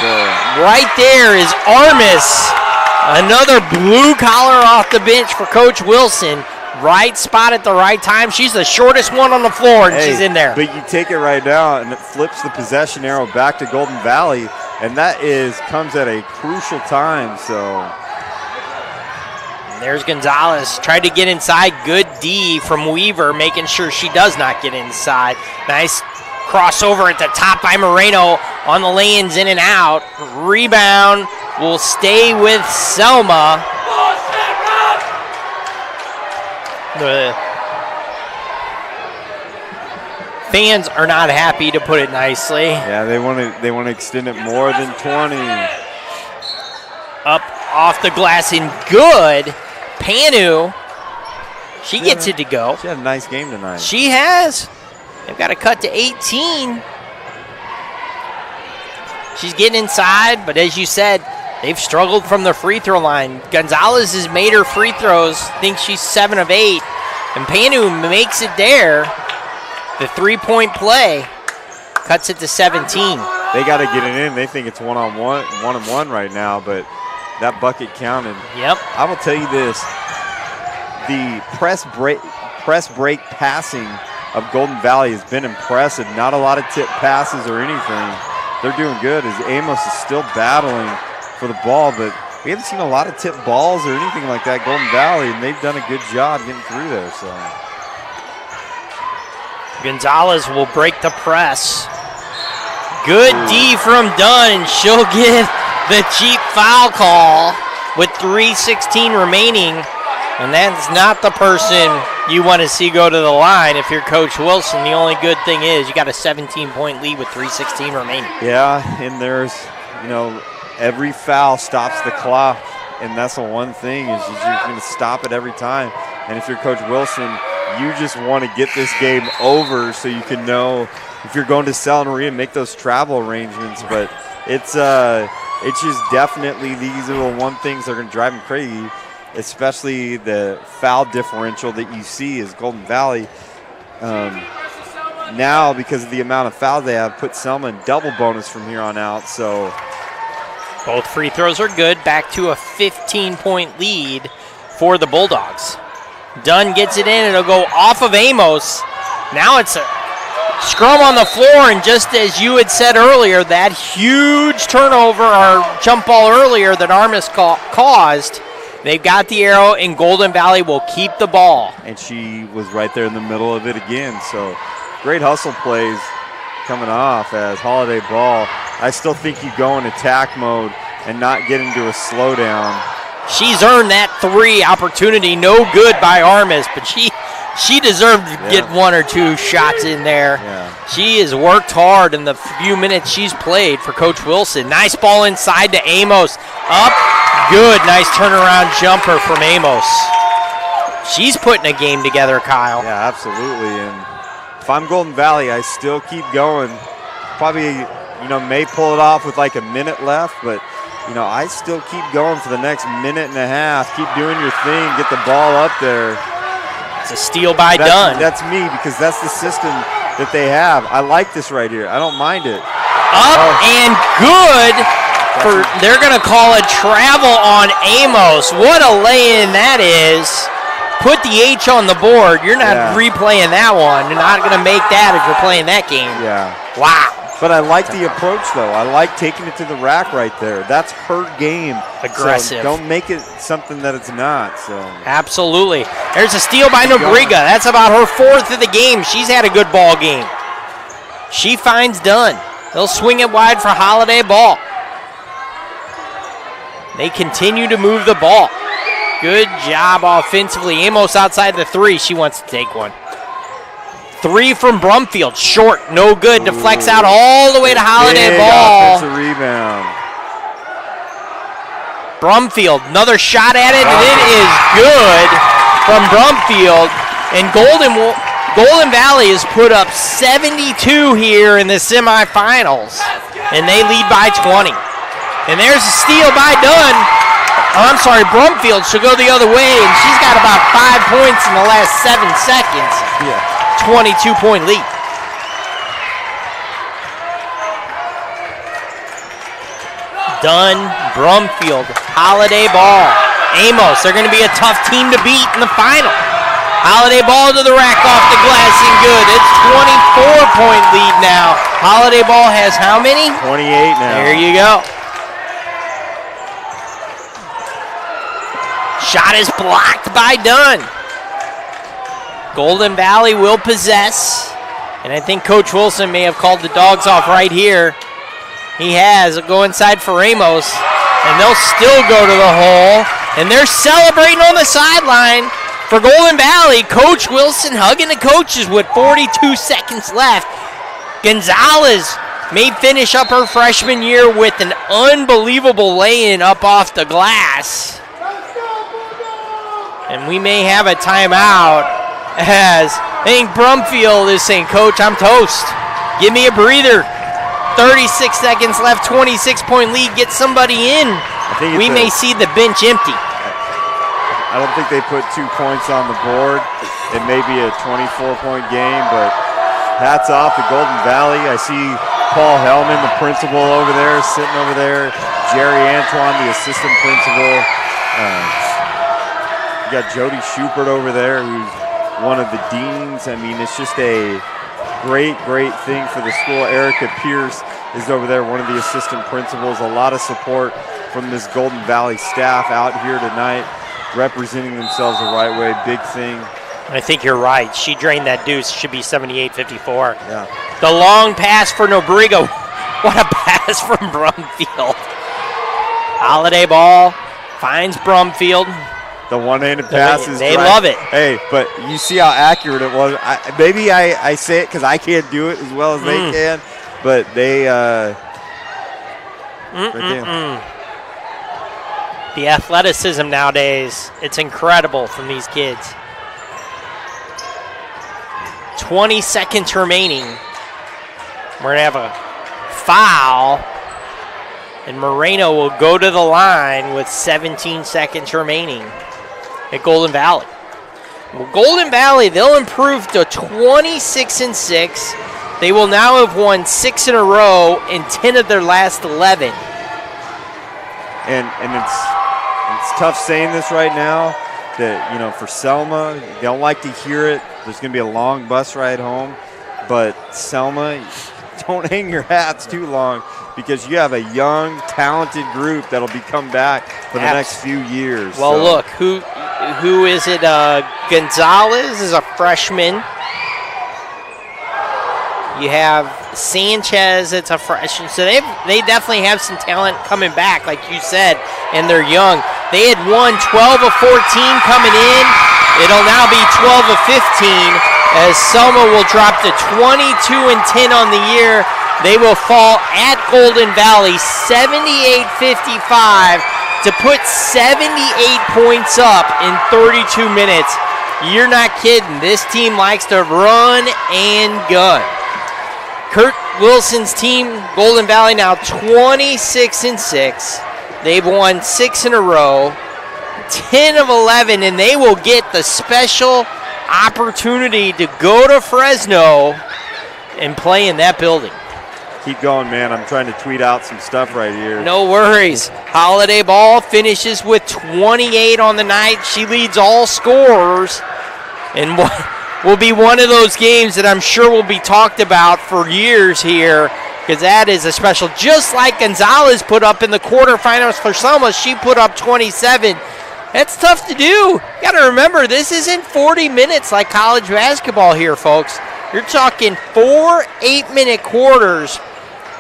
[SPEAKER 14] Right there is Armis. Another blue collar off the bench for Coach Wilson. Right spot at the right time. She's the shortest one on the floor, and she's in there.
[SPEAKER 13] But you take it right now, and it flips the possession arrow back to Golden Valley, and that comes at a crucial time. So
[SPEAKER 14] there's Gonzalez. Tried to get inside. Good D from Weaver, making sure she does not get inside. Nice crossover at the top by Moreno on the lanes in and out. Rebound will stay with Selma. The fans are not happy, to put it nicely.
[SPEAKER 13] Yeah, they want to extend it more than 20.
[SPEAKER 14] Up off the glass and good. Panu, she gets it to go.
[SPEAKER 13] She had a nice game tonight.
[SPEAKER 14] She has. They've got to cut to 18. She's getting inside, but as you said, they've struggled from the free throw line. Gonzalez has made her free throws. Thinks she's 7 of 8. And Panu makes it there. The three-point play cuts it to 17.
[SPEAKER 13] They got to get it in. They think it's one-on-one right now, but that bucket counted.
[SPEAKER 14] Yep.
[SPEAKER 13] I will tell you this. The press break passing of Golden Valley has been impressive. Not a lot of tip passes or anything. They're doing good as Amos is still battling for the ball, but we haven't seen a lot of tip balls or anything like that, Golden Valley, and they've done a good job getting through there. So
[SPEAKER 14] Gonzalez will break the press. Good D from Dunn, and she'll get the cheap foul call with 3:16 remaining. And that's not the person you want to see go to the line if you're Coach Wilson. The only good thing is you got a 17-point lead with 3:16 remaining.
[SPEAKER 13] Yeah, and there's, every foul stops the clock, and that's the one thing is you're going to stop it every time. And if you're Coach Wilson, you just want to get this game over so you can know if you're going to Selma Maria and make those travel arrangements. But it's just definitely these are the one things that are going to drive them crazy, especially the foul differential that you see is Golden Valley. Now, because of the amount of fouls they have, put Selma in double bonus from here on out. So
[SPEAKER 14] both free throws are good. Back to a 15-point lead for the Bulldogs. Dunn gets it in. It'll go off of Amos. Now it's a scrum on the floor, and just as you had said earlier, that huge turnover or jump ball earlier that Armis caused, they've got the arrow, and Golden Valley will keep the ball.
[SPEAKER 13] And she was right there in the middle of it again. So great hustle plays coming off as Holiday ball. I still think you go in attack mode and not get into a slowdown.
[SPEAKER 14] She's earned that 3 opportunity. No good by Armis, but she deserved to get 1 or 2 shots in there.
[SPEAKER 13] Yeah.
[SPEAKER 14] She has worked hard in the few minutes she's played for Coach Wilson. Nice ball inside to Amos. Up, good, nice turnaround jumper from Amos. She's putting a game together, Kyle.
[SPEAKER 13] Yeah, absolutely. And if I'm Golden Valley, I still keep going. Probably, may pull it off with like a minute left, but I still keep going for the next minute and a half. Keep doing your thing, get the ball up there.
[SPEAKER 14] It's a steal by Dunn.
[SPEAKER 13] That's me, because that's the system that they have. I like this right here. I don't mind it.
[SPEAKER 14] And good. They're going to call a travel on Amos. What a lay-in that is. Put the H on the board. You're not replaying that one. You're not going to make that if you're playing that game.
[SPEAKER 13] Yeah.
[SPEAKER 14] Wow.
[SPEAKER 13] But I like the approach, though. I like taking it to the rack right there. That's her game.
[SPEAKER 14] Aggressive.
[SPEAKER 13] So don't make it something that it's not. So
[SPEAKER 14] absolutely. There's a steal by Nobriga. That's about her 4th of the game. She's had a good ball game. She finds Dunn. They'll swing it wide for Holiday ball. They continue to move the ball. Good job offensively. Amos outside the 3. She wants to take one. 3 from Brumfield, short, no good. Deflects out all the way to Holiday ball.
[SPEAKER 13] Offensive rebound.
[SPEAKER 14] Brumfield, another shot at it, and it is good from Brumfield. And Golden Valley has put up 72 here in the semifinals, and they lead by 20. And there's a steal by Dunn. Brumfield should go the other way, and she's got about 5 points in the last 7 seconds.
[SPEAKER 13] Yeah.
[SPEAKER 14] 22-point lead. Dunn, Brumfield, Holiday ball. Amos, they're going to be a tough team to beat in the final. Holiday ball to the rack off the glass and good. It's 24-point lead now. Holiday ball has how many?
[SPEAKER 13] 28 now.
[SPEAKER 14] There you go. Shot is blocked by Dunn. Golden Valley will possess, and I think Coach Wilson may have called the dogs off right here. He has. It'll go inside for Amos, and they'll still go to the hole, and they're celebrating on the sideline for Golden Valley. Coach Wilson hugging the coaches with 42 seconds left. Gonzalez may finish up her freshman year with an unbelievable lay-in up off the glass. And we may have a timeout, as I think Brumfield is saying, Coach, I'm toast. Give me a breather. 36 seconds left, 26-point lead. Get somebody in. We may see the bench empty.
[SPEAKER 13] I don't think they put 2 points on the board. It may be a 24-point game, but hats off to Golden Valley. I see Paul Hellman, the principal, over there, sitting over there. Jerry Antoine, the assistant principal. You got Jody Schubert over there, who's one of the deans. I mean, it's just a great thing for the school. Erica Pierce is over there, one of the assistant principals. A lot of support from this Golden Valley staff out here tonight, representing themselves the right way. Big thing.
[SPEAKER 14] I think you're right. She drained that deuce. Should be 78-54.
[SPEAKER 13] Yeah.
[SPEAKER 14] The long pass for Nobriga. What a pass from Brumfield. Holiday ball finds Brumfield.
[SPEAKER 13] The one-handed pass is
[SPEAKER 14] They love it.
[SPEAKER 13] Hey, but you see how accurate it was. Maybe I say it because I can't do it as well as they can, but they
[SPEAKER 14] The athleticism nowadays, it's incredible from these kids. 20 seconds remaining. We're going to have a foul, and Moreno will go to the line with 17 seconds remaining at Golden Valley. Well, Golden Valley, they'll improve to 26-6. They will now have won 6 in a row in 10 of their last 11.
[SPEAKER 13] And it's tough saying this right now that, you know, for Selma, they don't like to hear it. There's going to be a long bus ride home. But Selma, don't hang your hats too long because you have a young, talented group that'll be come back for the next few years.
[SPEAKER 14] Well, look, who is it? Gonzalez is a freshman. You have Sanchez, it's a freshman. So they definitely have some talent coming back, like you said, and they're young. They had won 12 of 14 coming in. It'll now be 12 of 15 as Selma will drop to 22-10 on the year. They will fall at Golden Valley 78-55 to put 78 points up in 32 minutes. You're not kidding. This team likes to run and gun. Kurt Wilson's team, Golden Valley, now 26-6. They've won 6 in a row, 10 of 11, and they will get the special opportunity to go to Fresno and play in that building.
[SPEAKER 13] Keep going, man. I'm trying to tweet out some stuff right here.
[SPEAKER 14] No worries. Holiday Ball finishes with 28 on the night. She leads all scorers. And will be one of those games that I'm sure will be talked about for years here because that is a special. Just like Gonzalez put up in the quarterfinals for Selma, she put up 27. That's tough to do. You got to remember, this isn't 40 minutes like college basketball here, folks. You're talking 4 8-minute quarters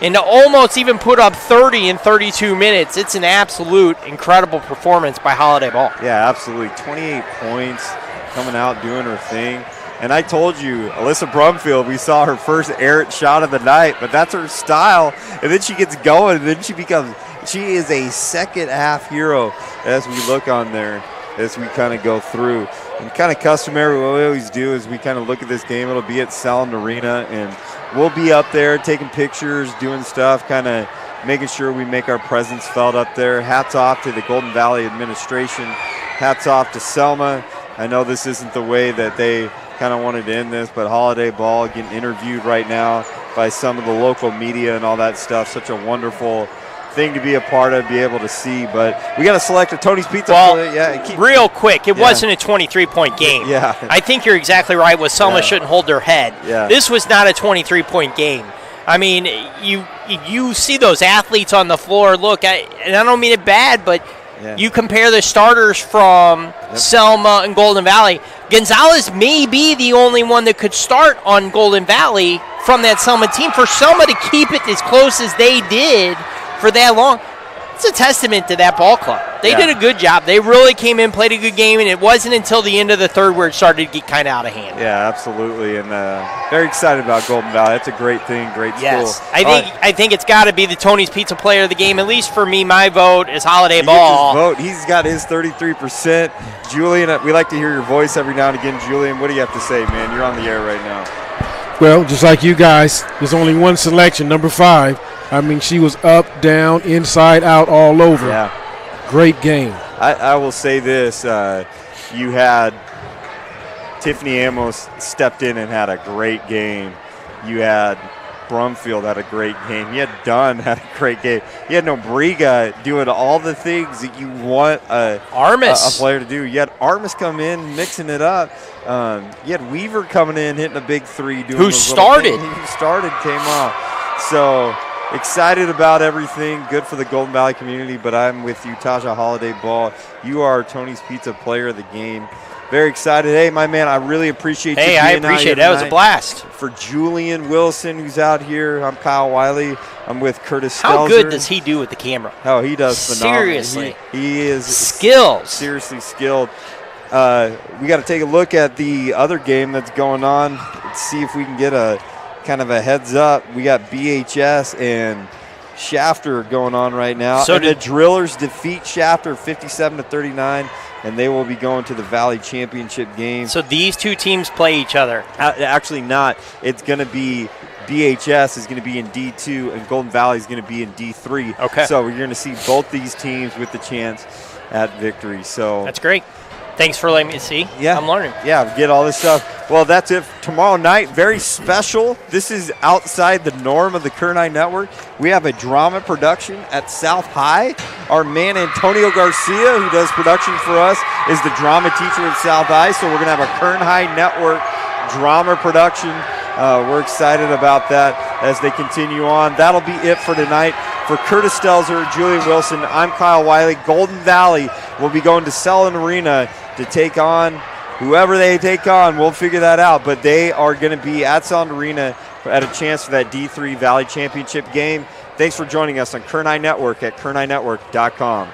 [SPEAKER 14] and to almost even put up 30 in 32 minutes. It's an absolute incredible performance by Holiday Ball.
[SPEAKER 13] Yeah, absolutely. 28 points, coming out, doing her thing. And I told you, Alyssa Brumfield, we saw her first errant shot of the night, but that's her style. And then she gets going, and then she is a second half hero as we look on there, as we kind of go through. And kind of customary, what we always do is we kind of look at this game. It'll be at Selma Arena, and we'll be up there taking pictures, doing stuff, kind of making sure we make our presence felt up there. Hats off to the Golden Valley administration. Hats off to Selma. I know this isn't the way that they kind of wanted to end this, but Holiday Ball getting interviewed right now by some of the local media and all that stuff. Such a wonderful thing to be a part of, be able to see. But we got to select a Tony's Pizza.
[SPEAKER 14] Well, real quick, it wasn't a 23-point game.
[SPEAKER 13] Yeah.
[SPEAKER 14] I think you're exactly right with Selma shouldn't hold their head.
[SPEAKER 13] Yeah.
[SPEAKER 14] This was not a 23-point game. I mean, you see those athletes on the floor. Look, and I don't mean it bad, but you compare the starters from Selma and Golden Valley. Gonzalez may be the only one that could start on Golden Valley from that Selma team. For Selma to keep it as close as they did for that long, it's a testament to that ball club. They did a good job. They really came in, played a good game, and it wasn't until the end of the third where it started to get kind of out of hand.
[SPEAKER 13] Yeah, absolutely, and very excited about Golden Valley. That's a great thing, great school.
[SPEAKER 14] I think it's got to be the Tony's Pizza player of the game. At least for me, my vote is Holiday Ball.
[SPEAKER 13] Vote. He's got his 33%. Julian, we like to hear your voice every now and again. Julian, what do you have to say, man? You're on the air right now.
[SPEAKER 15] Well, just like you guys, there's only one selection, number 5. I mean, she was up, down, inside, out, all over.
[SPEAKER 13] Yeah.
[SPEAKER 15] Great game.
[SPEAKER 13] I will say this. You had Tiffany Amos stepped in and had a great game. You had Brumfield had a great game. You had Dunn had a great game. You had Nobriga doing all the things that you want a player to do. You had Armis come in, mixing it up. You had Weaver coming in, hitting a big 3. Doing
[SPEAKER 14] Who started.
[SPEAKER 13] Who started, came off. So excited about everything. Good for the Golden Valley community, but I'm with you, Taja Holiday Ball. You are Tony's Pizza Player of the Game. Very excited. Hey, my man, I really appreciate you being out here.
[SPEAKER 14] Hey, I appreciate it. That was a blast.
[SPEAKER 13] For Julian Wilson, who's out here, I'm Kyle Wiley. I'm with Curtis Stelzer.
[SPEAKER 14] How good does he do with the camera?
[SPEAKER 13] Oh, he does phenomenal.
[SPEAKER 14] Seriously.
[SPEAKER 13] He is
[SPEAKER 14] skills.
[SPEAKER 13] Seriously skilled. We got to take a look at the other game that's going on. Let's see if we can get a kind of a heads up. We got BHS and Shafter going on right now.
[SPEAKER 14] So
[SPEAKER 13] and the Drillers defeat Shafter 57-39, and they will be going to the Valley Championship game.
[SPEAKER 14] So these two teams play each other?
[SPEAKER 13] Actually not. It's going to be BHS is going to be in D2, and Golden Valley is going to be in D3.
[SPEAKER 14] Okay.
[SPEAKER 13] So we're going to see both these teams with the chance at victory. So
[SPEAKER 14] that's great. Thanks for letting me see.
[SPEAKER 13] Yeah.
[SPEAKER 14] I'm learning.
[SPEAKER 13] Yeah, get all this stuff. Well, that's it for tomorrow night. Very special. This is outside the norm of the Kernai Network. We have a drama production at South High. Our man Antonio Garcia, who does production for us, is the drama teacher at South High. So we're going to have a Kernai Network drama production. We're excited about that as they continue on. That'll be it for tonight. For Curtis Stelzer, Julian Wilson, I'm Kyle Wiley. Golden Valley will be going to Selma Arena to take on whoever they take on. We'll figure that out, but they are going to be at Selma Arena at a chance for that D3 Valley Championship game. Thanks for joining us on Kernai Network at KernaiNetwork.com.